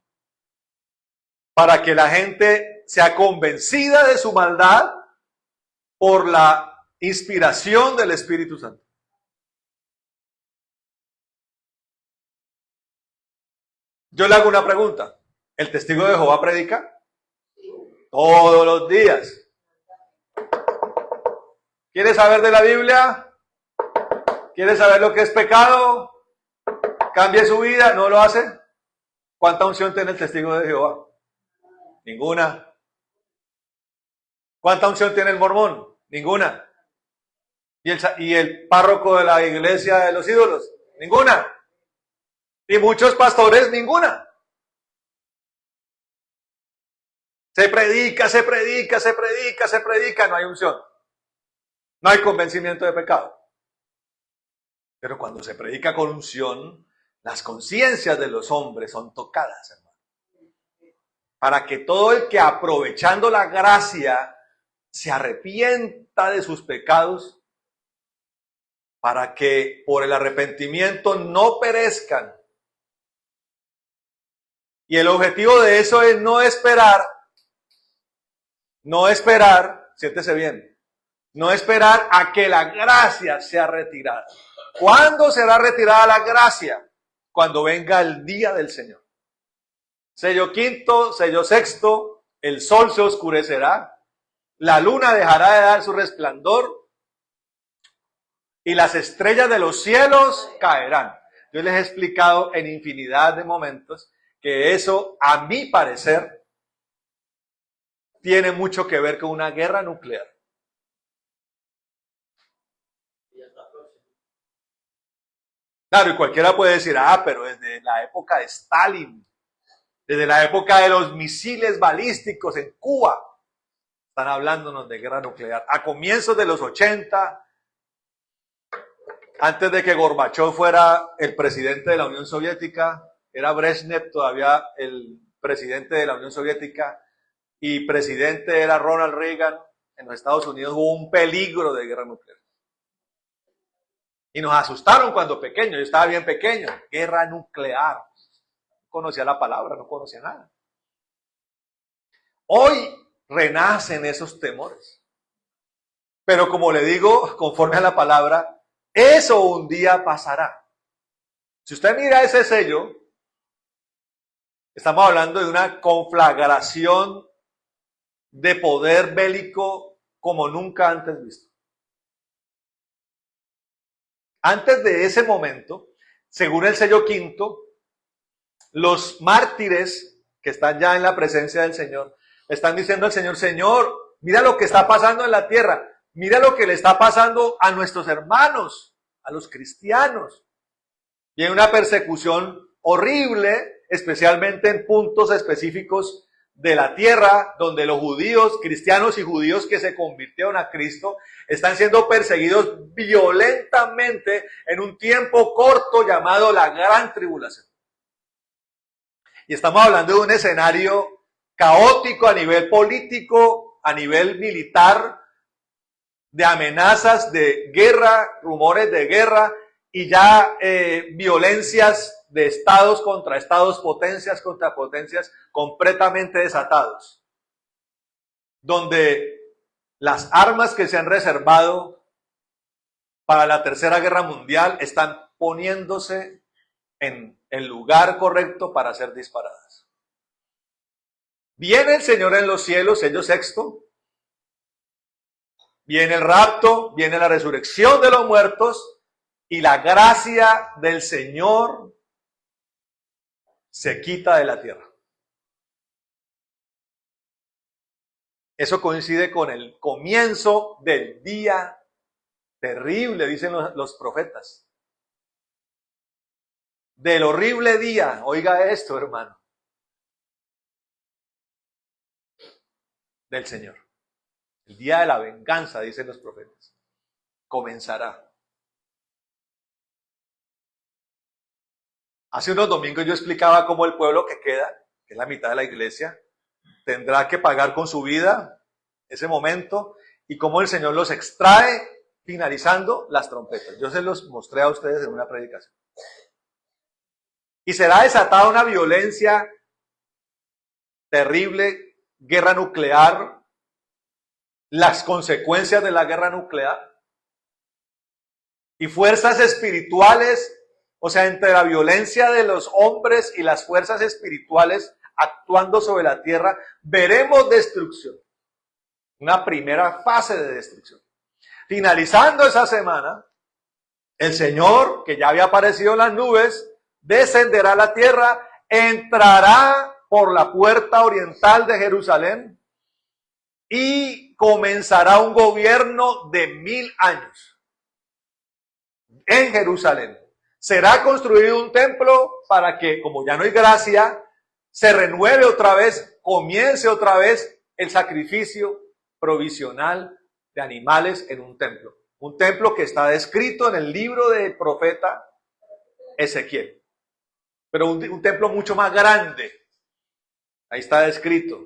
para que la gente sea convencida de su maldad por la inspiración del Espíritu Santo. Yo le hago una pregunta. ¿El testigo de Jehová predica? Todos los días. ¿Quiere saber de la Biblia? ¿Quiere saber lo que es pecado? ¿Cambie su vida? ¿No lo hace? ¿Cuánta unción tiene el testigo de Jehová? Ninguna. ¿Cuánta unción tiene el mormón? Ninguna. ¿Y el párroco de la iglesia de los ídolos? Ninguna. Y muchos pastores, ninguna. Se predica, se predica, se predica, se predica, no hay unción. No hay convencimiento de pecado. Pero cuando se predica con unción, las conciencias de los hombres son tocadas, hermano. Para que todo el que aprovechando la gracia se arrepienta de sus pecados, para que por el arrepentimiento no perezcan. Y el objetivo de eso es no esperar No esperar, siéntese bien, no esperar a que la gracia sea retirada. ¿Cuándo será retirada la gracia? Cuando venga el día del Señor. Sello quinto, sello sexto, el sol se oscurecerá, la luna dejará de dar su resplandor y las estrellas de los cielos caerán. Yo les he explicado en infinidad de momentos que eso, a mi parecer, tiene mucho que ver con una guerra nuclear. Claro, y cualquiera puede decir, pero desde la época de Stalin, desde la época de los misiles balísticos en Cuba, están hablándonos de guerra nuclear. A comienzos de los 80, antes de que Gorbachov fuera el presidente de la Unión Soviética, era Brezhnev todavía el presidente de la Unión Soviética, y presidente era Ronald Reagan. En los Estados Unidos hubo un peligro de guerra nuclear. Y nos asustaron cuando pequeños, yo estaba bien pequeño, guerra nuclear. No conocía la palabra, no conocía nada. Hoy renacen esos temores. Pero como le digo, conforme a la palabra, eso un día pasará. Si usted mira ese sello, estamos hablando de una conflagración de poder bélico como nunca antes visto. Antes de ese momento, según el sello quinto, los mártires que están ya en la presencia del Señor, están diciendo al Señor, Señor, mira lo que está pasando en la tierra, mira lo que le está pasando a nuestros hermanos, a los cristianos. Y hay una persecución horrible, especialmente en puntos específicos de la tierra, donde los judíos, cristianos y judíos que se convirtieron a Cristo, están siendo perseguidos violentamente en un tiempo corto llamado la Gran Tribulación. Y estamos hablando de un escenario caótico a nivel político, a nivel militar, de amenazas de guerra, rumores de guerra y ya violencias de estados contra estados, potencias contra potencias completamente desatados. Donde las armas que se han reservado para la Tercera Guerra Mundial están poniéndose en el lugar correcto para ser disparadas. Viene el Señor en los cielos, sello sexto. Viene el rapto, viene la resurrección de los muertos y la gracia del Señor se quita de la tierra. Eso coincide con el comienzo del día terrible, dicen los profetas. Del horrible día, oiga esto, hermano, del Señor. El día de la venganza, dicen los profetas, comenzará. Hace unos domingos yo explicaba cómo el pueblo que queda, que es la mitad de la iglesia, tendrá que pagar con su vida ese momento y cómo el Señor los extrae finalizando las trompetas. Yo se los mostré a ustedes en una predicación. Y será desatada una violencia terrible, guerra nuclear, las consecuencias de la guerra nuclear y fuerzas espirituales. O sea, entre la violencia de los hombres y las fuerzas espirituales actuando sobre la tierra, veremos destrucción. Una primera fase de destrucción. Finalizando esa semana, el Señor, que ya había aparecido en las nubes, descenderá a la tierra, entrará por la puerta oriental de Jerusalén y comenzará un gobierno de 1000 años en Jerusalén. Será construido un templo para que, como ya no hay gracia, se renueve otra vez, comience otra vez el sacrificio provisional de animales en un templo. Un templo que está descrito en el libro del profeta Ezequiel. Pero un templo mucho más grande. Ahí está descrito.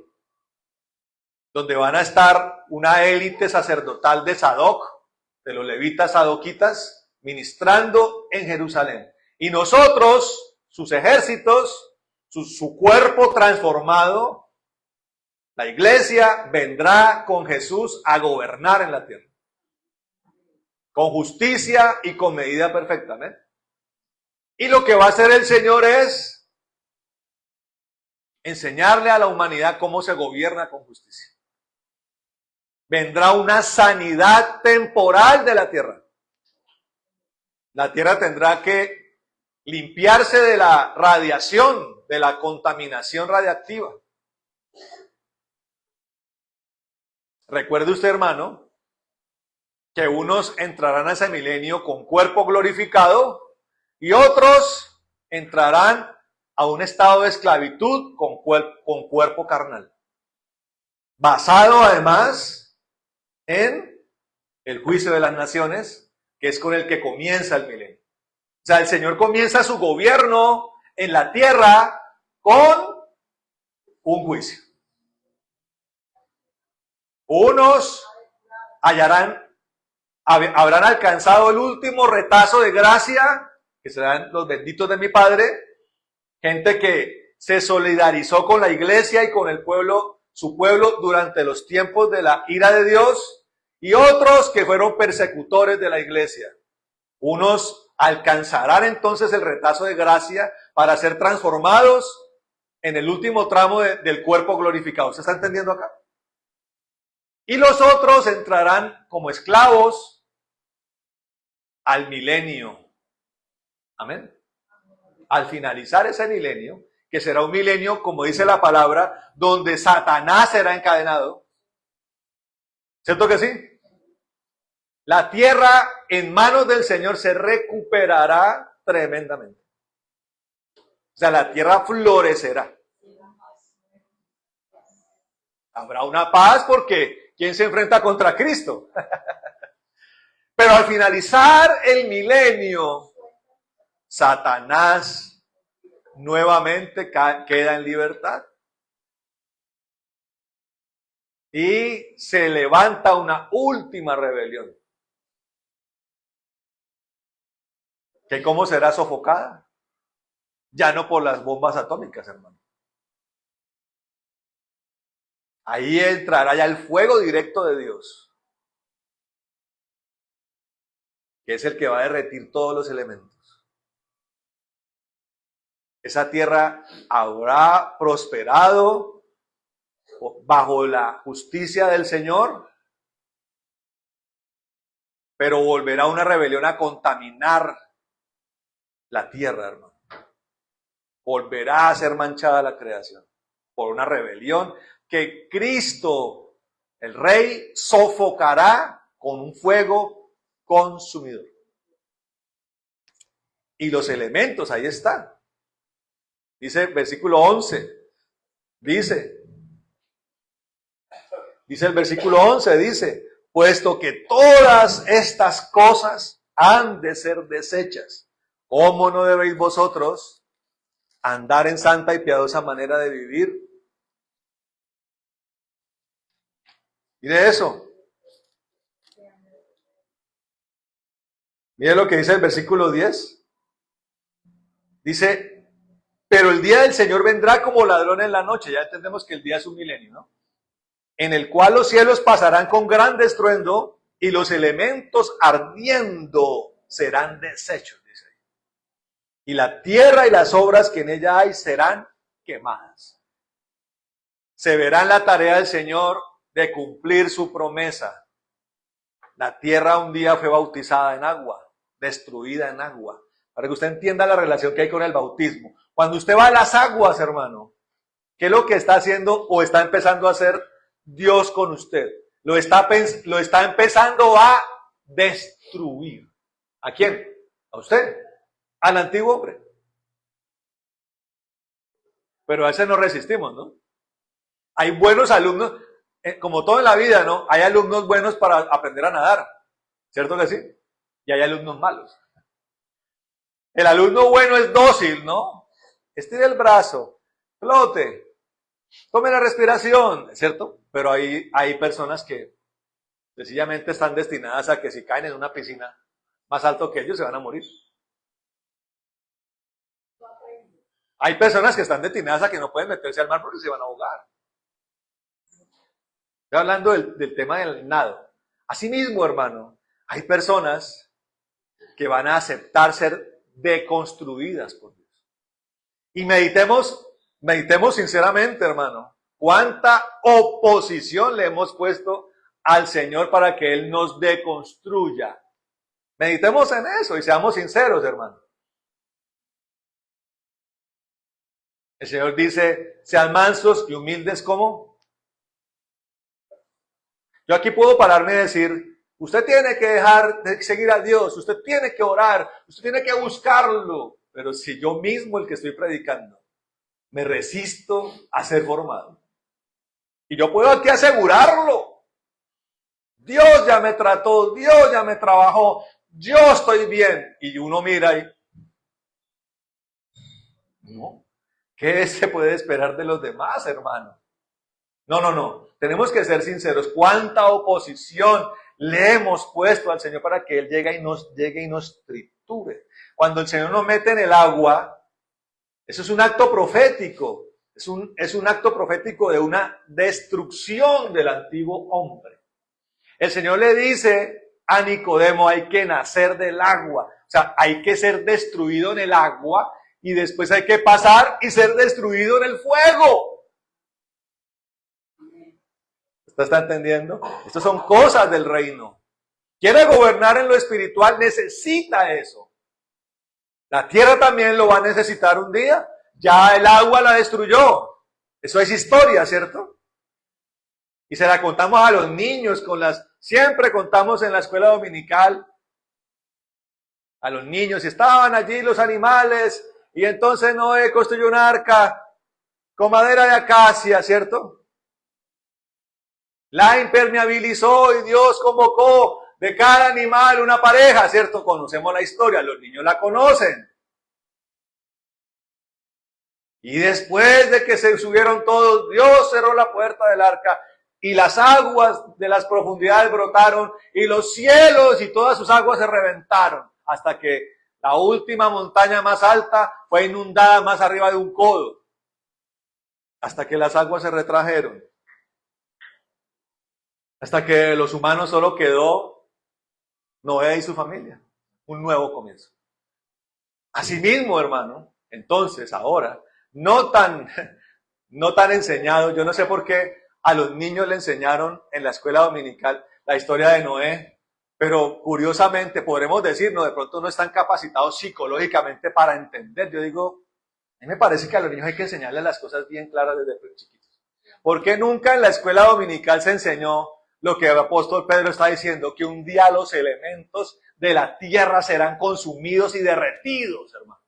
Donde van a estar una élite sacerdotal de Sadoc, de los levitas sadoquitas, ministrando en Jerusalén. Y nosotros, sus ejércitos, su cuerpo transformado, La iglesia vendrá con Jesús a gobernar en la tierra. Con justicia y con medida perfecta. ¿Eh? Y lo que va a hacer el Señor es enseñarle a la humanidad cómo se gobierna con justicia. Vendrá una sanidad temporal de la tierra. La tierra tendrá que limpiarse de la radiación, de la contaminación radiactiva. Recuerde usted, hermano, que unos entrarán a ese milenio con cuerpo glorificado y otros entrarán a un estado de esclavitud con cuerpo carnal. Basado además en el juicio de las naciones, que es con el que comienza el milenio. O sea, el Señor comienza su gobierno en la tierra con un juicio. Unos habrán alcanzado el último retazo de gracia, que serán los benditos de mi Padre, gente que se solidarizó con la iglesia y con el pueblo, su pueblo, durante los tiempos de la ira de Dios, y otros que fueron persecutores de la iglesia. Unos alcanzarán entonces el retazo de gracia para ser transformados en el último tramo del cuerpo glorificado. ¿Se está entendiendo acá? Y los otros entrarán como esclavos al milenio. Amén. Al finalizar ese milenio, que será un milenio, como dice la palabra, donde Satanás será encadenado. ¿Cierto que sí? La tierra en manos del Señor se recuperará tremendamente. O sea, la tierra florecerá. Habrá una paz porque ¿quién se enfrenta contra Cristo? Pero al finalizar el milenio, Satanás nuevamente queda en libertad. Y se levanta una última rebelión. ¿Que cómo será sofocada? Ya no por las bombas atómicas, hermano. Ahí entrará ya el fuego directo de Dios, que es el que va a derretir todos los elementos. Esa tierra habrá prosperado bajo la justicia del Señor, pero volverá una rebelión a contaminar la tierra, hermano. Volverá a ser manchada la creación por una rebelión que Cristo, el Rey, sofocará con un fuego consumidor. Y los elementos, ahí están. Dice versículo 11, dice el versículo 11, dice, puesto que todas estas cosas han de ser deshechas, ¿cómo no debéis vosotros andar en santa y piadosa manera de vivir? Mire eso. Mire lo que dice el versículo 10. Dice, pero el día del Señor vendrá como ladrón en la noche. Ya entendemos que el día es un milenio, ¿no? En el cual los cielos pasarán con gran estruendo y los elementos ardiendo serán deshechos, dice ahí. Y la tierra y las obras que en ella hay serán quemadas. Se verá en la tarea del Señor de cumplir su promesa. La tierra un día fue bautizada en agua, destruida en agua. Para que usted entienda la relación que hay con el bautismo. Cuando usted va a las aguas, hermano, ¿qué es lo que está haciendo o está empezando a hacer Dios con usted? Lo está empezando a destruir. ¿A quién? A usted. Al antiguo hombre. Pero a ese no resistimos, ¿no? Hay buenos alumnos, como todo en la vida, ¿no? Hay alumnos buenos para aprender a nadar. ¿Cierto que sí? Y hay alumnos malos. El alumno bueno es dócil, ¿no? Estire el brazo, flote, tome la respiración, ¿cierto? Pero hay personas que sencillamente están destinadas a que si caen en una piscina más alto que ellos se van a morir. Hay personas que están destinadas a que no pueden meterse al mar porque se van a ahogar. Estoy hablando del tema del nado. Asimismo, hermano, hay personas que van a aceptar ser deconstruidas por Dios. Y meditemos sinceramente, hermano, cuánta oposición le hemos puesto al Señor para que Él nos deconstruya. Meditemos en eso y seamos sinceros, hermano. El Señor dice, sean mansos y humildes como. Yo aquí puedo pararme y decir, usted tiene que dejar de seguir a Dios, usted tiene que orar, usted tiene que buscarlo. Pero si yo mismo, el que estoy predicando, me resisto a ser formado. Y yo puedo aquí asegurarlo. Dios ya me trató, Dios ya me trabajó, yo estoy bien. Y uno mira y, no, ¿qué se puede esperar de los demás, hermano? No. Tenemos que ser sinceros. ¿Cuánta oposición le hemos puesto al Señor para que Él llegue y nos triture? Cuando el Señor nos mete en el agua, eso es un acto profético. Es un acto profético de una destrucción del antiguo hombre. El Señor le dice a Nicodemo, hay que nacer del agua. O sea, hay que ser destruido en el agua y después hay que pasar y ser destruido en el fuego. ¿Usted está entendiendo? Estas son cosas del reino. Quiere gobernar en lo espiritual, necesita eso. La tierra también lo va a necesitar un día. Ya el agua la destruyó. Eso es historia, ¿cierto? Y se la contamos a los niños, siempre contamos en la escuela dominical a los niños, y estaban allí los animales, y entonces Noé construyó un arca con madera de acacia, ¿cierto? La impermeabilizó y Dios convocó de cada animal una pareja, ¿cierto? Conocemos la historia, los niños la conocen. Y después de que se subieron todos, Dios cerró la puerta del arca y las aguas de las profundidades brotaron y los cielos y todas sus aguas se reventaron hasta que la última montaña más alta fue inundada más arriba de un codo, hasta que las aguas se retrajeron, hasta que los humanos solo quedó Noé y su familia, un nuevo comienzo. Asimismo, hermano, entonces ahora, no tan enseñado, yo no sé por qué a los niños le enseñaron en la escuela dominical la historia de Noé, pero curiosamente podremos decir, no, de pronto no están capacitados psicológicamente para entender. Yo digo, a mí me parece que a los niños hay que enseñarles las cosas bien claras desde chiquitos. ¿Por qué nunca en la escuela dominical se enseñó lo que el apóstol Pedro está diciendo? Que un día los elementos de la tierra serán consumidos y derretidos, hermano.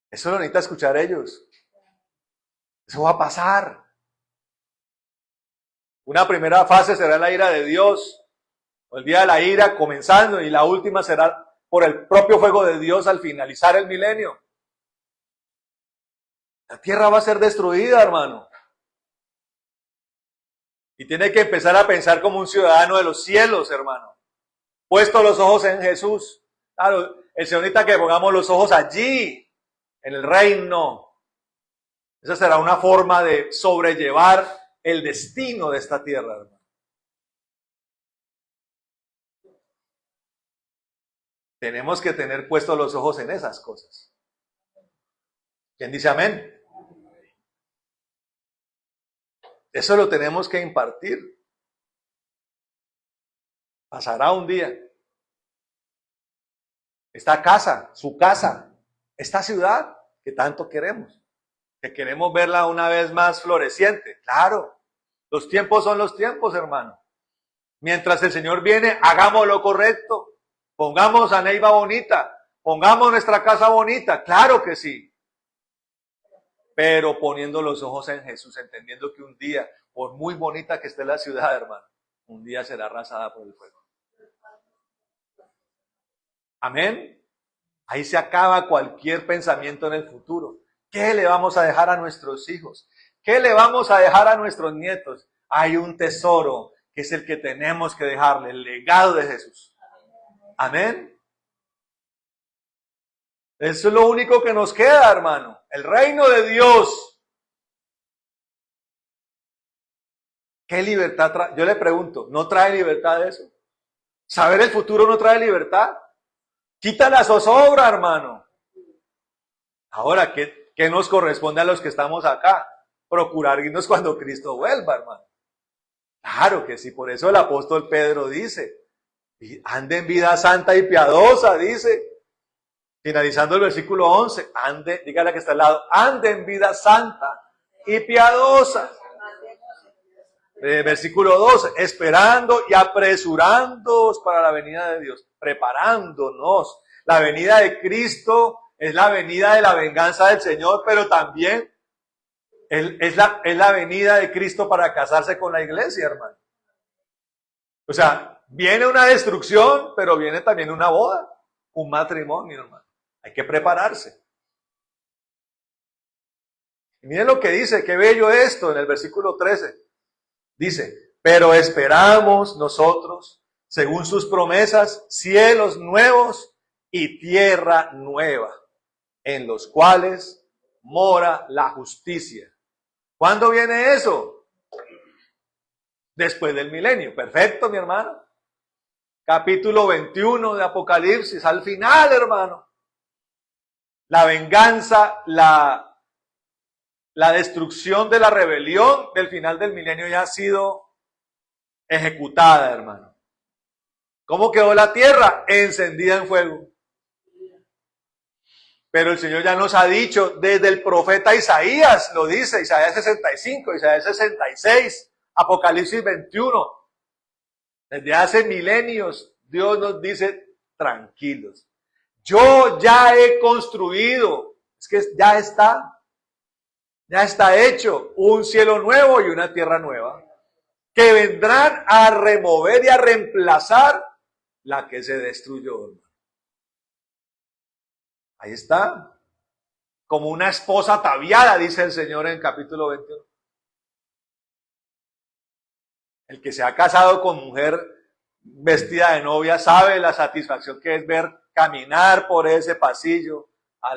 Eso lo necesita escuchar ellos. Eso va a pasar. Una primera fase será la ira de Dios, o el día de la ira comenzando, y la última será por el propio fuego de Dios al finalizar el milenio. La tierra va a ser destruida, hermano. Y tiene que empezar a pensar como un ciudadano de los cielos, hermano. Puesto los ojos en Jesús. Claro, el Señor necesita que pongamos los ojos allí, en el reino. Esa será una forma de sobrellevar el destino de esta tierra, hermano. Tenemos que tener puestos los ojos en esas cosas. ¿Quién dice amén? Eso lo tenemos que impartir. Pasará un día. Esta casa, su casa, esta ciudad que tanto queremos, que queremos verla una vez más floreciente. Claro, los tiempos son los tiempos, hermano. Mientras el Señor viene, hagamos lo correcto. Pongamos a Neiva bonita, pongamos nuestra casa bonita, claro que sí. Pero poniendo los ojos en Jesús, entendiendo que un día, por muy bonita que esté la ciudad, hermano, un día será arrasada por el fuego. Amén. Ahí se acaba cualquier pensamiento en el futuro. ¿Qué le vamos a dejar a nuestros hijos? ¿Qué le vamos a dejar a nuestros nietos? Hay un tesoro que es el que tenemos que dejarle, el legado de Jesús. Amén. Eso es lo único que nos queda, hermano. El reino de Dios. ¿Qué libertad trae? Yo le pregunto, ¿no trae libertad eso? ¿Saber el futuro no trae libertad? Quita la zozobra, hermano. Ahora, ¿qué nos corresponde a los que estamos acá? Procurar irnos cuando Cristo vuelva, hermano. Claro que sí, por eso el apóstol Pedro dice, ande en vida santa y piadosa, dice. Finalizando el versículo 11, dígale que está al lado, ande en vida santa y piadosa. Versículo 12, esperando y apresurándoos para la venida de Dios, preparándonos. La venida de Cristo es la venida de la venganza del Señor, pero también es la venida de Cristo para casarse con la iglesia, hermano. O sea, viene una destrucción, pero viene también una boda, un matrimonio, hermano. Hay que prepararse. Y miren lo que dice, qué bello esto en el versículo 13. Dice, pero esperamos nosotros, según sus promesas, cielos nuevos y tierra nueva, en los cuales mora la justicia. ¿Cuándo viene eso? Después del milenio. Perfecto, mi hermano. Capítulo 21 de Apocalipsis, al final, hermano. La venganza, la destrucción de la rebelión del final del milenio ya ha sido ejecutada, hermano. ¿Cómo quedó la tierra? Encendida en fuego. Pero el Señor ya nos ha dicho, desde el profeta Isaías, lo dice, Isaías 65, Isaías 66, Apocalipsis 21. Desde hace milenios, Dios nos dice, tranquilos. Yo ya he construido, es que ya está hecho un cielo nuevo y una tierra nueva, que vendrán a remover y a reemplazar la que se destruyó, hermano. Ahí está. Como una esposa ataviada, dice el Señor en el capítulo 21. El que se ha casado con mujer vestida de novia sabe la satisfacción que es ver caminar por ese pasillo a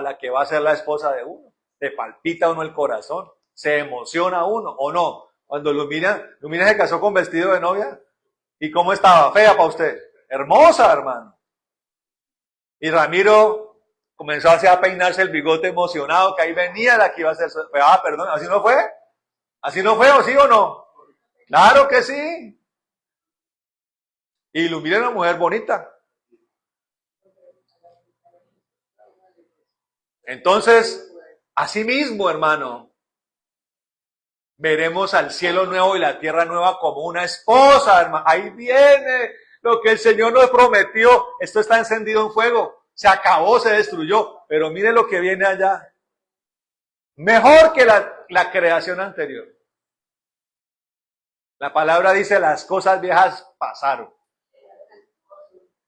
la que va a ser la esposa de uno. Le palpita a uno el corazón, se emociona a uno, ¿o no? Cuando Lumina se casó con vestido de novia, ¿y cómo estaba? ¿Fea para usted? Hermosa, hermano. Y Ramiro comenzó así a peinarse el bigote emocionado, que ahí venía la que iba a ser su... perdón, ¿así no fue? ¿Así no fue o sí o no? Claro que sí. Y Lumina era una mujer bonita. Entonces, así mismo, hermano, veremos al cielo nuevo y la tierra nueva como una esposa, hermano. Ahí viene lo que el Señor nos prometió. Esto está encendido en fuego. Se acabó, se destruyó. Pero mire lo que viene allá. Mejor que la creación anterior. La palabra dice, las cosas viejas pasaron.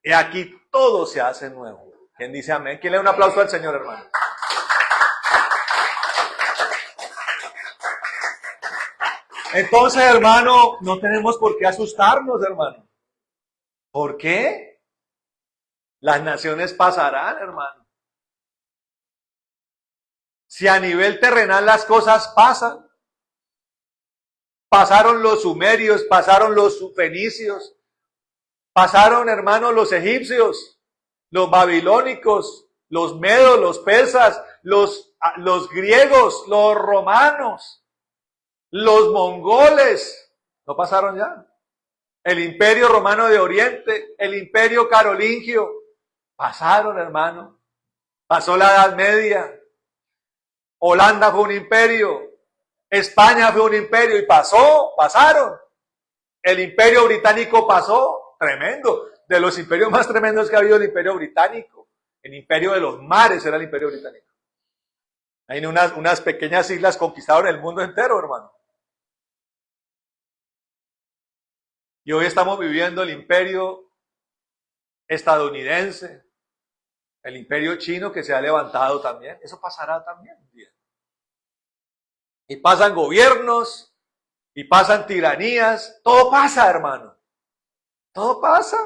Y aquí todo se hace nuevo. ¿Quién dice amén? ¿Quién le da un aplauso al Señor, hermano? Entonces, hermano, no tenemos por qué asustarnos, hermano. ¿Por qué? Las naciones pasarán, hermano. Si a nivel terrenal las cosas pasan, pasaron los sumerios, pasaron los fenicios, pasaron, hermano, los egipcios, los babilónicos, los medos, los persas, los griegos, los romanos. Los mongoles, ¿no pasaron ya? El imperio romano de Oriente, el imperio carolingio, pasaron, hermano. Pasó la Edad Media. Holanda fue un imperio. España fue un imperio y pasaron. El imperio británico pasó, tremendo. De los imperios más tremendos que ha habido el imperio británico. El imperio de los mares era el imperio británico. Hay unas pequeñas islas conquistaron el mundo entero, hermano. Y hoy estamos viviendo el imperio estadounidense, el imperio chino que se ha levantado también. Eso pasará también un día. Y pasan gobiernos, y pasan tiranías. Todo pasa, hermano. Todo pasa.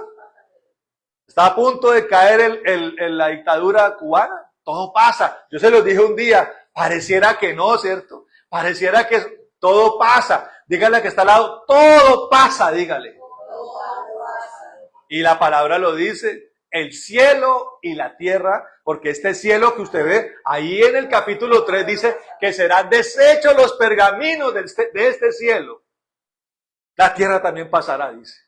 Está a punto de caer la dictadura cubana. Todo pasa. Yo se los dije un día, pareciera que no, ¿cierto? Pareciera que todo pasa. Dígale que está al lado, todo pasa, dígale. Y la palabra lo dice, el cielo y la tierra, porque este cielo que usted ve, ahí en el capítulo 3 dice que serán deshechos los pergaminos de este cielo. La tierra también pasará, dice.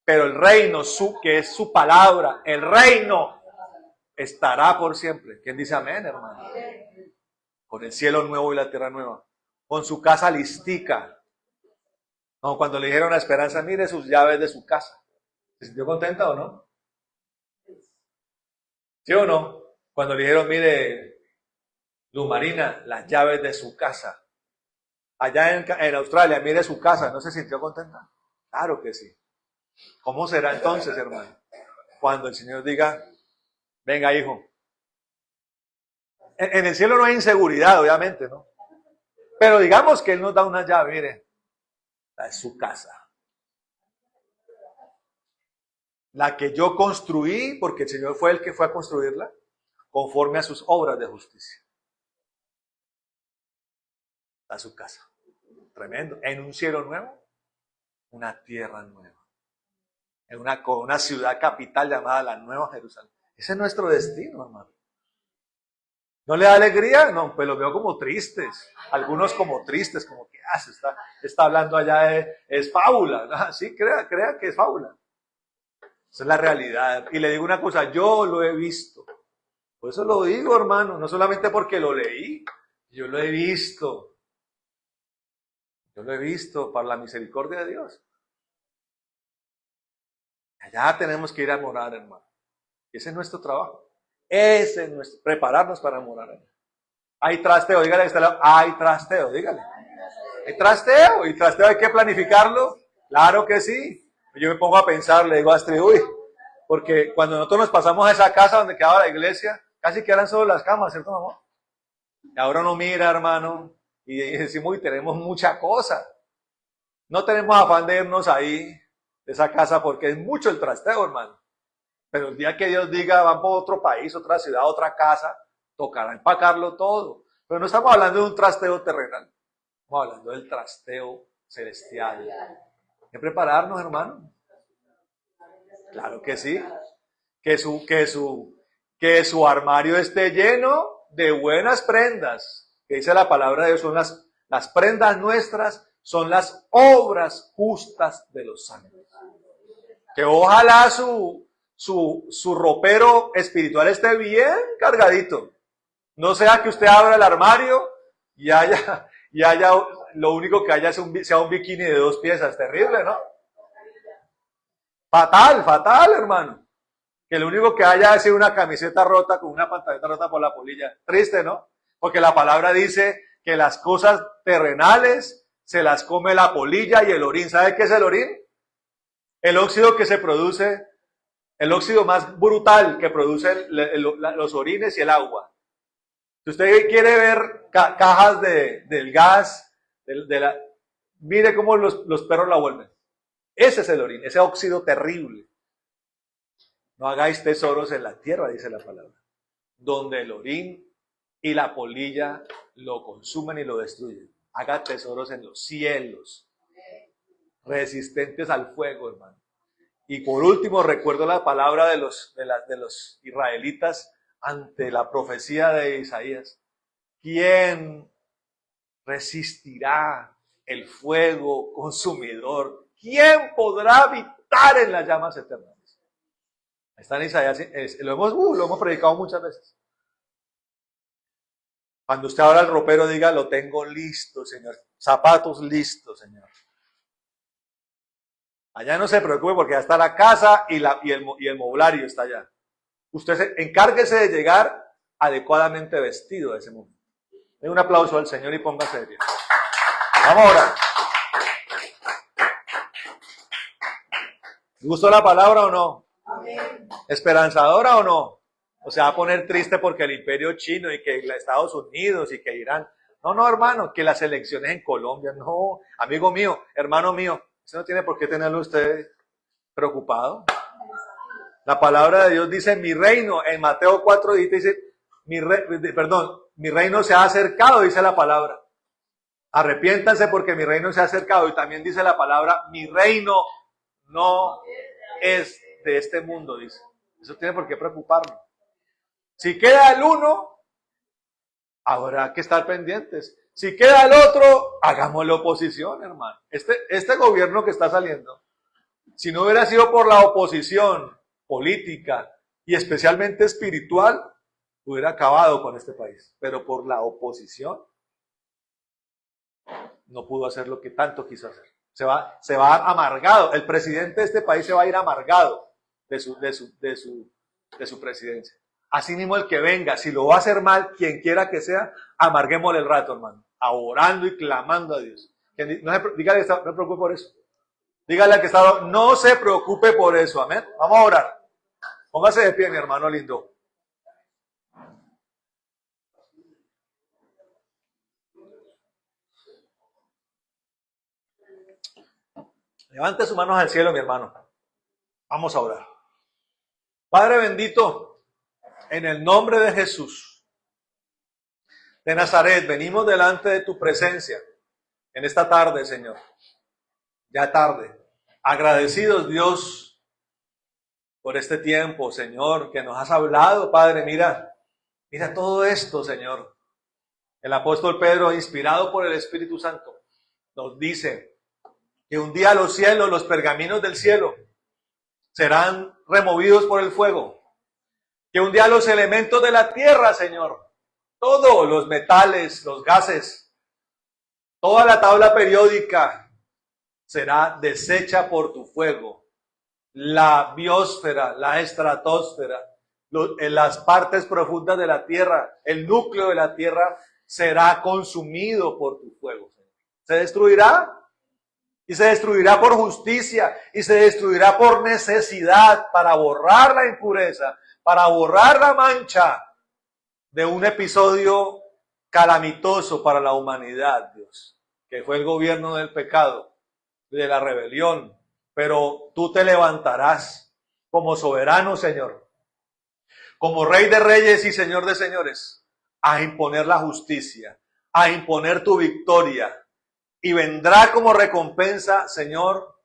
Pero el reino, que es su palabra, el reino estará por siempre. ¿Quién dice amén, hermano? Con el cielo nuevo y la tierra nueva. Con su casa listica. Como cuando le dijeron a Esperanza, mire sus llaves de su casa. ¿Se sintió contenta o no? ¿Sí o no? Cuando le dijeron, mire, Luz Marina, las llaves de su casa. Allá en Australia, mire su casa, ¿no se sintió contenta? Claro que sí. ¿Cómo será entonces, hermano? Cuando el Señor diga, venga, hijo. En el cielo no hay inseguridad, obviamente, ¿no? Pero digamos que Él nos da una llave, mire, la de su casa. La que yo construí, porque el Señor fue el que fue a construirla, conforme a sus obras de justicia. A su casa. Tremendo. En un cielo nuevo, una tierra nueva. Con una ciudad capital llamada la Nueva Jerusalén. Ese es nuestro destino, hermano. ¿No le da alegría? No, pues lo veo como tristes. Algunos como tristes, como que se está hablando allá es fábula. ¿No? Sí, crea que es fábula. Esa es la realidad. Y le digo una cosa, yo lo he visto. Por eso lo digo, hermano, no solamente porque lo leí, yo lo he visto. Yo lo he visto por la misericordia de Dios. Allá tenemos que ir a morar, hermano. Ese es nuestro trabajo. Ese es nuestro, prepararnos para morar allá. Hay trasteo, dígale a este lado, hay trasteo, dígale. Hay trasteo, y trasteo hay que planificarlo. Claro que sí. Yo me pongo a pensar, le digo a Astrid, porque cuando nosotros nos pasamos a esa casa donde quedaba la iglesia, casi quedan solo las camas, ¿cierto, mamá? Y ahora uno mira, hermano, y decimos, tenemos mucha cosa. No tenemos afán de irnos ahí, de esa casa, porque es mucho el trasteo, hermano. Pero el día que Dios diga, van por otro país, otra ciudad, otra casa, tocará empacarlo todo. Pero no estamos hablando de un trasteo terrenal, estamos hablando del trasteo celestial. Hay que prepararnos, hermano. Claro que sí. Que su armario esté lleno de buenas prendas. Que dice la palabra de Dios, son las prendas nuestras, son las obras justas de los santos. Que ojalá su ropero espiritual esté bien cargadito. No sea que usted abra el armario y haya lo único que haya sea un bikini de 2 piezas. Terrible, ¿no? Fatal, hermano. Que lo único que haya es una camiseta rota con una pantaleta rota por la polilla. Triste, ¿no? Porque la palabra dice que las cosas terrenales se las come la polilla y el orín. ¿Sabe qué es el orín? El óxido que se produce, el óxido más brutal que produce los orines y el agua. Si usted quiere ver cajas del gas, mire cómo los perros la vuelven. Ese es el orín, ese óxido terrible. No hagáis tesoros en la tierra, dice la palabra, donde el orín y la polilla lo consumen y lo destruyen. Haga tesoros en los cielos, resistentes al fuego, hermano. Y por último, recuerdo la palabra de los israelitas ante la profecía de Isaías. ¿Quién resistirá el fuego consumidor? ¿Quién podrá habitar en las llamas eternas? Está en Isaías, lo hemos predicado muchas veces. Cuando usted abra el ropero, diga, lo tengo listo, Señor. Zapatos listos, Señor. Allá no se preocupe porque ya está la casa y el moblario está allá. Usted encárguese de llegar adecuadamente vestido a ese momento. Den un aplauso al Señor y póngase de pie. Vamos a orar. ¿Le gustó la palabra o no? Amén. ¿Esperanzadora o no? O se va a poner triste porque el imperio chino y que Estados Unidos y que Irán. No, hermano, que las elecciones en Colombia. No, amigo mío, hermano mío, usted no tiene por qué tenerlo usted preocupado. La palabra de Dios dice mi reino. En Mateo 4 dice, mi reino se ha acercado, dice la palabra. Arrepiéntanse porque mi reino se ha acercado. Y también dice la palabra, mi reino no es de este mundo, dice. Eso tiene por qué preocuparme. Si queda el uno, habrá que estar pendientes. Si queda el otro, hagámosle oposición, hermano. Este gobierno que está saliendo, si no hubiera sido por la oposición política y especialmente espiritual, hubiera acabado con este país. Pero por la oposición, no pudo hacer lo que tanto quiso hacer. Se va amargado. El presidente de este país se va a ir amargado de su presidencia. Así mismo el que venga, si lo va a hacer mal, quien quiera que sea, amarguémosle el rato, hermano. Orando y clamando a Dios. Dígale, no se preocupe por eso. Dígale al que está, no se preocupe por eso, amén. Vamos a orar. Póngase de pie, mi hermano lindo. Levante sus manos al cielo, mi hermano. Vamos a orar. Padre bendito, en el nombre de Jesús de Nazaret, venimos delante de tu presencia en esta tarde, Señor. Ya tarde. Agradecidos, Dios, por este tiempo, Señor, que nos has hablado, Padre. Mira todo esto, Señor. El apóstol Pedro, inspirado por el Espíritu Santo, nos dice que un día los cielos, los pergaminos del cielo, serán removidos por el fuego. Que un día los elementos de la tierra, Señor, todos los metales, los gases, toda la tabla periódica será deshecha por tu fuego. La biosfera, la estratosfera, en las partes profundas de la tierra, el núcleo de la tierra será consumido por tu fuego. Se destruirá. Y se destruirá por justicia, y se destruirá por necesidad, para borrar la impureza, para borrar la mancha de un episodio calamitoso para la humanidad, Dios, que fue el gobierno del pecado, de la rebelión. Pero tú te levantarás como soberano, Señor, como Rey de Reyes y Señor de Señores, a imponer la justicia, a imponer tu victoria. Y vendrá como recompensa, Señor,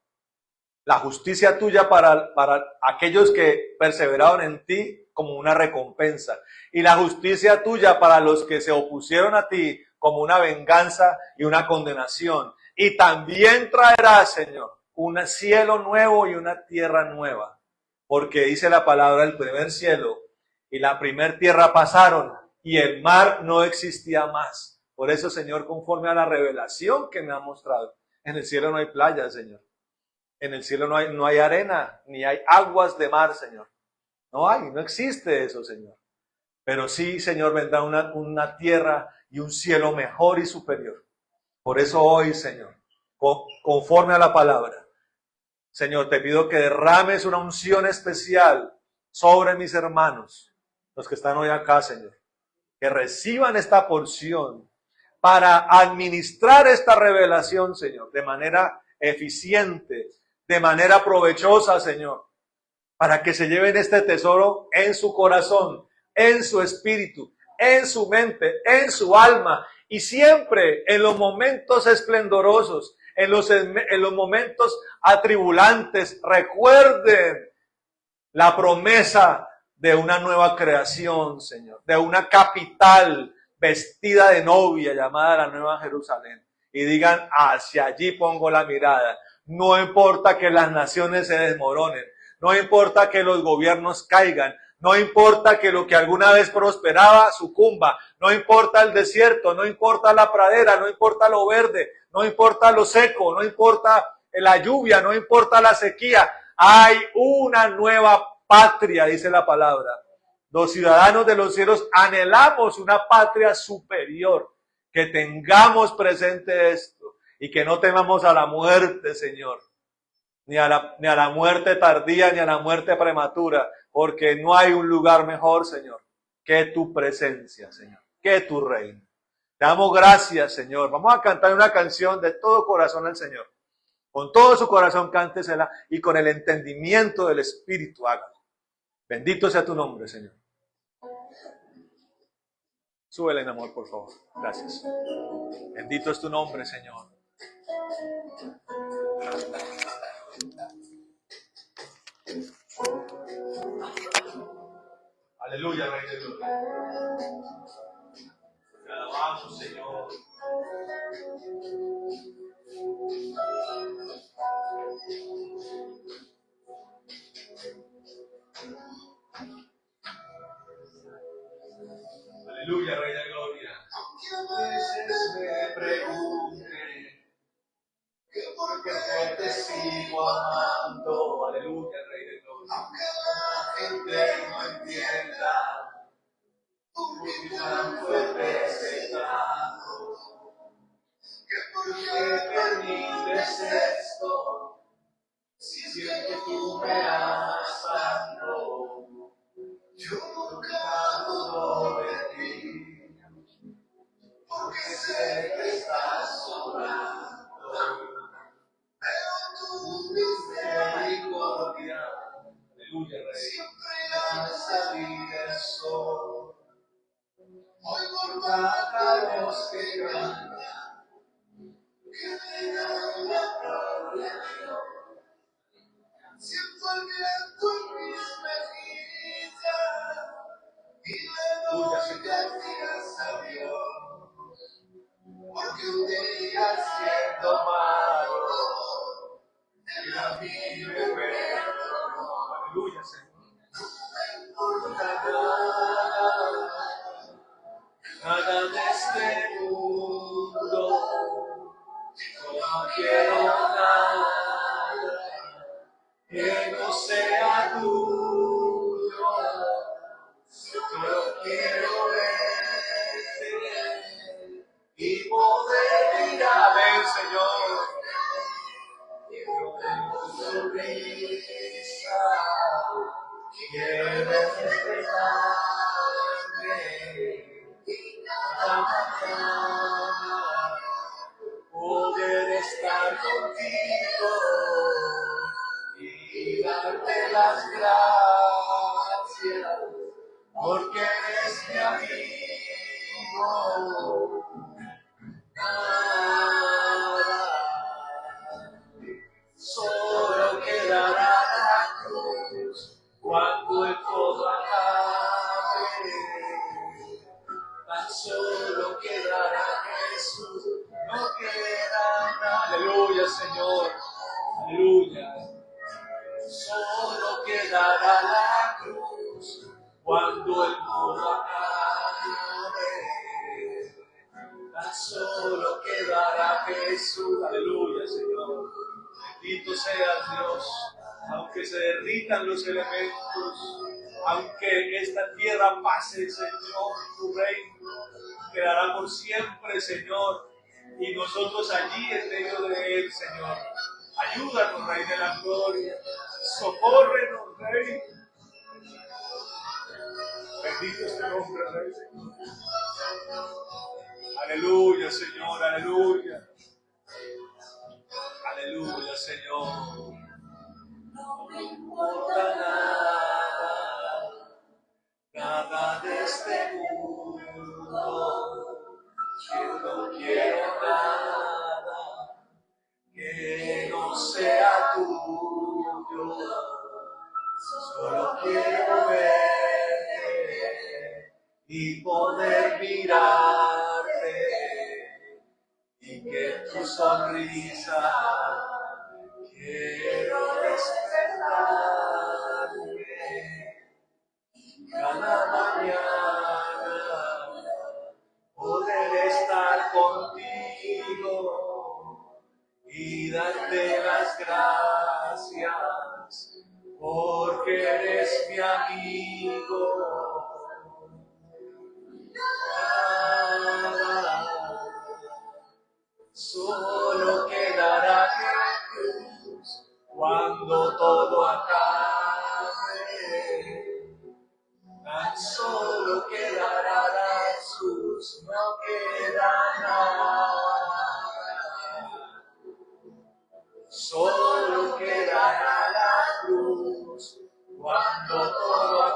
la justicia tuya para aquellos que perseveraron en ti como una recompensa. Y la justicia tuya para los que se opusieron a ti como una venganza y una condenación. Y también traerá, Señor, un cielo nuevo y una tierra nueva. Porque dice la palabra, el primer cielo y la primer tierra pasaron y el mar no existía más. Por eso, Señor, conforme a la revelación que me ha mostrado, en el cielo no hay playa, Señor. En el cielo no hay arena, ni hay aguas de mar, Señor. No existe eso, Señor. Pero sí, Señor, vendrá una tierra y un cielo mejor y superior. Por eso hoy, Señor, conforme a la palabra, Señor, te pido que derrames una unción especial sobre mis hermanos, los que están hoy acá, Señor. Que reciban esta porción para administrar esta revelación, Señor, de manera eficiente, de manera provechosa, Señor, para que se lleven este tesoro en su corazón, en su espíritu, en su mente, en su alma, y siempre en los momentos esplendorosos, en los momentos atribulantes, recuerden la promesa de una nueva creación, Señor, de una capital vestida de novia llamada la Nueva Jerusalén, y digan, hacia allí pongo la mirada. No importa que las naciones se desmoronen, no importa que los gobiernos caigan, no importa que lo que alguna vez prosperaba sucumba, no importa el desierto, no importa la pradera, no importa lo verde, no importa lo seco, no importa la lluvia, no importa la sequía. Hay una nueva patria, dice la palabra. Los ciudadanos de los cielos anhelamos una patria superior, que tengamos presente esto y que no temamos a la muerte, Señor, ni a la muerte tardía, ni a la muerte prematura, porque no hay un lugar mejor, Señor, que tu presencia, Señor, que tu reino. Te damos gracias, Señor. Vamos a cantar una canción de todo corazón al Señor. Con todo su corazón cántesela y con el entendimiento del Espíritu hágalo. Bendito sea tu nombre, Señor. Súbele en amor, por favor. Gracias. Bendito es tu nombre, Señor. Aleluya, Rey de Gloria. Te alabamos, Señor. Aleluya, Rey de Gloria. Aunque a veces me pregunte que por qué te sigo amando. Aleluya, Rey de Gloria. Aunque la gente no entienda por qué tan fuerte ese trato, que por qué permites esto, si es que tú me amas tanto. Yo nunca dudo de ti, porque sé que estás sobrando. Pero tu misericordia, aleluya, Rey, siempre hace salir el sol. Hoy por cada voz que canta, que me da la gloria a Dios. Siento el viento en mis mejillas y le doy gracias a Dios, porque un día siendo malo, Él a mí me perdonó. Aleluya, Señor. No me importa nada de este mundo, no quiero nada que no sea tuyo. Solo quiero verte y poder ir a ver, Señor, y poder tu sonrisa. Quiero despertarme cada mañana, poder estar contigo y darte las gracias, porque eres mi amigo. Nada, solo quedará la cruz cuando el todo acabe. Tan solo quedará Jesús, no queda nada. Aleluya, Señor, aleluya. Solo quedará la cruz cuando el mundo acabe. Tan solo quedará Jesús. Aleluya, Señor. Bendito seas, Dios. Aunque se derritan los elementos, aunque esta tierra pase, Señor, tu reino quedará por siempre, Señor. Y nosotros allí en medio de él, Señor. Ayúdanos, Rey de la Gloria. Socórrenos, Rey. Bendito es tu nombre, Rey. Aleluya, Señor, aleluya. Aleluya, Señor. No me importa nada de este mundo. Yo no quiero nada que no sea tuyo. Solo quiero verte y poder mirarte y que tu sonrisa quiero despertarme cada mañana, poder estar contigo y darte las gracias, porque eres mi amigo. Solo quedará Jesús cuando todo acabe. Tan solo quedará Jesús, no queda nada. Solo quedará la cruz cuando todo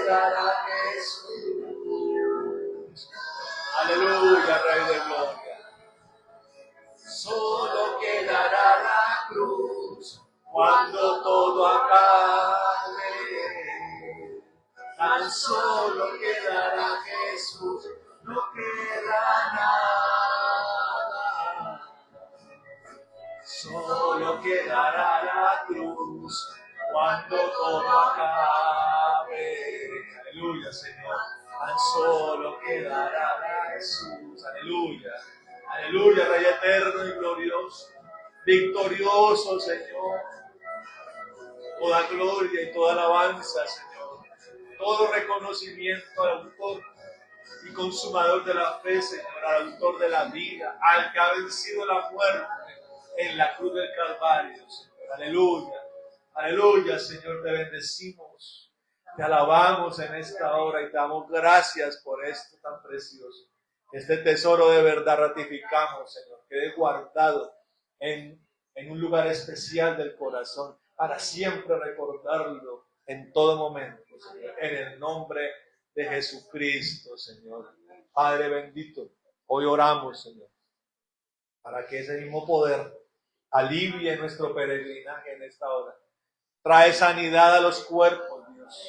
quedará Jesús. Aleluya, Rey de Gloria. Solo quedará la cruz cuando todo acabe. Tan solo quedará Jesús, no queda nada. Solo quedará la cruz cuando todo acabe. Aleluya, Señor. Tan solo quedará Jesús. Aleluya. Aleluya, Rey eterno y glorioso. Victorioso, Señor. Toda gloria y toda alabanza, Señor. Todo reconocimiento al autor y consumador de la fe, Señor. Al autor de la vida. Al que ha vencido la muerte en la cruz del Calvario, Señor. Aleluya. Aleluya, Señor. Te bendecimos. Te alabamos en esta hora y te damos gracias por esto tan precioso. Este tesoro de verdad ratificamos, Señor. Quede guardado en un lugar especial del corazón para siempre recordarlo en todo momento, Señor. En el nombre de Jesucristo, Señor. Padre bendito, hoy oramos, Señor, para que ese mismo poder alivie nuestro peregrinaje en esta hora. Trae sanidad a los cuerpos, Dios.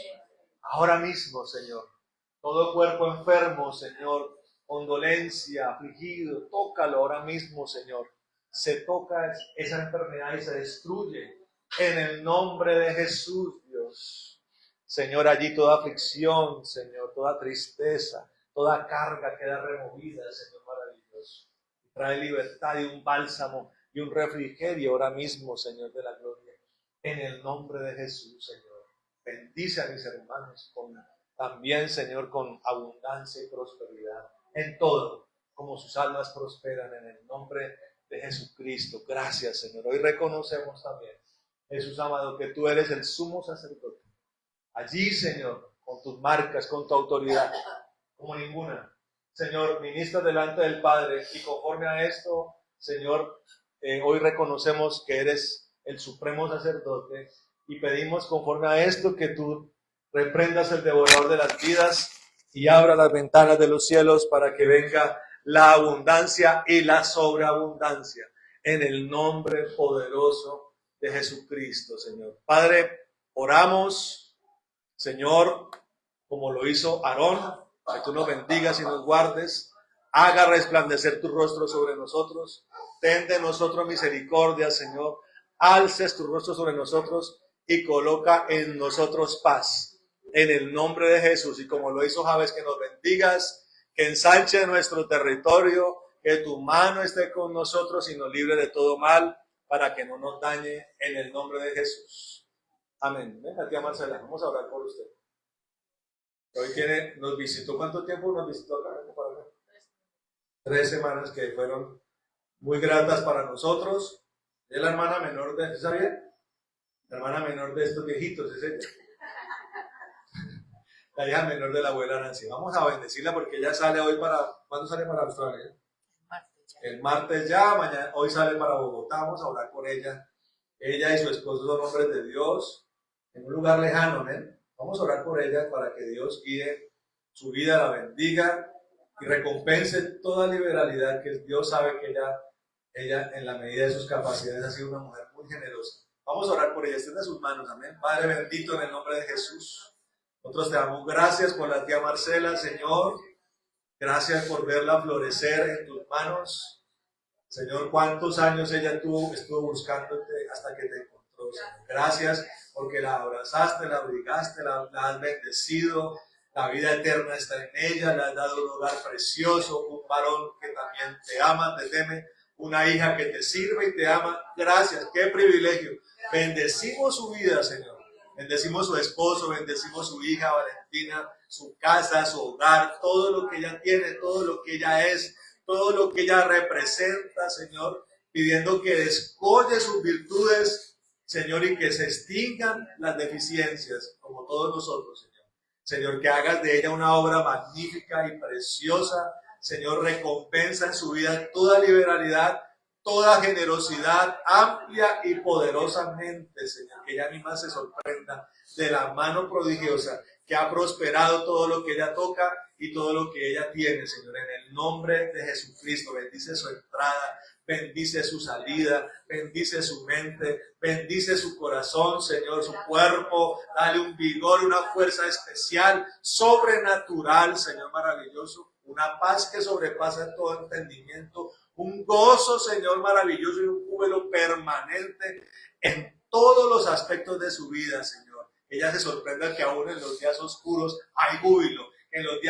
Ahora mismo, Señor. Todo cuerpo enfermo, Señor, con dolencia, afligido, tócalo ahora mismo, Señor. Se toca esa enfermedad y se destruye en el nombre de Jesús, Dios. Señor, allí toda aflicción, Señor, toda tristeza, toda carga queda removida, Señor maravilloso. Trae libertad y un bálsamo y un refrigerio ahora mismo, Señor de la gloria. En el nombre de Jesús, Señor. Bendice a mis hermanos también, Señor, con abundancia y prosperidad. En todo, como sus almas prosperan en el nombre de Jesucristo. Gracias, Señor. Hoy reconocemos también, Jesús amado, que tú eres el sumo sacerdote. Allí, Señor, con tus marcas, con tu autoridad, como ninguna. Señor, ministra delante del Padre y conforme a esto, Señor, hoy reconocemos que eres el supremo sacerdote y pedimos conforme a esto que tú reprendas el devorador de las vidas y abra las ventanas de los cielos para que venga la abundancia y la sobreabundancia en el nombre poderoso de Jesucristo, Señor. Padre, oramos, Señor, como lo hizo Aarón, que tú nos bendigas y nos guardes, haga resplandecer tu rostro sobre nosotros, ten de nosotros misericordia, Señor, alces tu rostro sobre nosotros y coloca en nosotros paz. En el nombre de Jesús, y como lo hizo Jabes, que nos bendigas, que ensanche nuestro territorio, que tu mano esté con nosotros y nos libre de todo mal, para que no nos dañe, en el nombre de Jesús. Amén. Venga, tía Marcela, vamos a orar por usted. Hoy nos visitó, ¿cuánto tiempo nos visitó acá? 3 semanas que fueron muy gratas para nosotros. Es la hermana menor de, ¿sabes bien? La hermana menor de estos viejitos, es ella. La hija menor de la abuela Nancy. Vamos a bendecirla porque ella sale hoy para... ¿Cuándo sale para Australia? El martes ya, mañana, hoy sale para Bogotá. Vamos a orar por ella. Ella y su esposo son hombres de Dios en un lugar lejano, ¿no? Vamos a orar por ella para que Dios guíe su vida, la bendiga y recompense toda liberalidad que Dios sabe que ella en la medida de sus capacidades ha sido una mujer muy generosa. Vamos a orar por ella. Extiende sus manos, amén. Padre bendito, en el nombre de Jesús. Nosotros te damos gracias por la tía Marcela, Señor. Gracias por verla florecer en tus manos. Señor, cuántos años ella estuvo buscándote hasta que te encontró, Señor. Gracias porque la abrazaste, la abrigaste, la has bendecido. La vida eterna está en ella, le has dado un hogar precioso, un varón que también te ama, te teme, una hija que te sirve y te ama. Gracias, qué privilegio. Bendecimos su vida, Señor. Bendecimos su esposo, bendecimos su hija Valentina, su casa, su hogar, todo lo que ella tiene, todo lo que ella es, todo lo que ella representa, Señor, pidiendo que descolle sus virtudes, Señor, y que se extingan las deficiencias, como todos nosotros, Señor. Señor, que hagas de ella una obra magnífica y preciosa. Señor, recompensa en su vida toda liberalidad, toda generosidad amplia y poderosamente, Señor, que ella misma se sorprenda de la mano prodigiosa que ha prosperado todo lo que ella toca y todo lo que ella tiene, Señor, en el nombre de Jesucristo. Bendice su entrada, bendice su salida, bendice su mente, bendice su corazón, Señor, su cuerpo, dale un vigor, una fuerza especial, sobrenatural, Señor, maravilloso, una paz que sobrepasa todo entendimiento, un gozo, Señor, maravilloso y un júbilo permanente en todos los aspectos de su vida, Señor. Ella se sorprende que aún en los días oscuros hay júbilo, en los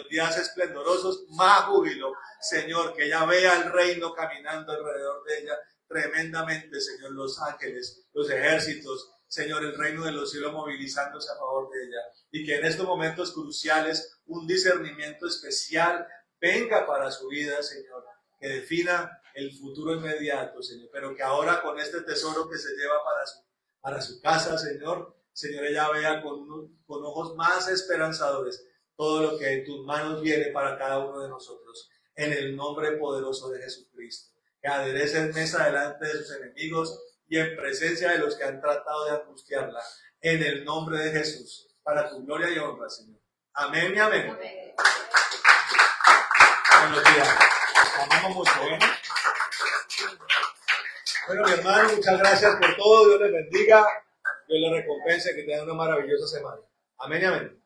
días esplendorosos más júbilo, Señor, que ella vea el reino caminando alrededor de ella tremendamente, Señor, los ángeles, los ejércitos, Señor, el reino de los cielos movilizándose a favor de ella, y que en estos momentos cruciales un discernimiento especial venga para su vida, Señor, que defina el futuro inmediato, Señor, pero que ahora con este tesoro que se lleva para su casa, Señor, ella vea con ojos más esperanzadores todo lo que en tus manos viene para cada uno de nosotros, en el nombre poderoso de Jesucristo. Que aderecen mesa delante de sus enemigos y en presencia de los que han tratado de angustiarla, en el nombre de Jesús, para tu gloria y honra, Señor. Amén y amén. Amén. Buenos días. Amamos mucho, ¿eh? Bueno, mi hermano, muchas gracias por todo. Dios les bendiga. Dios les recompense. Que tengan una maravillosa semana. Amén y amén.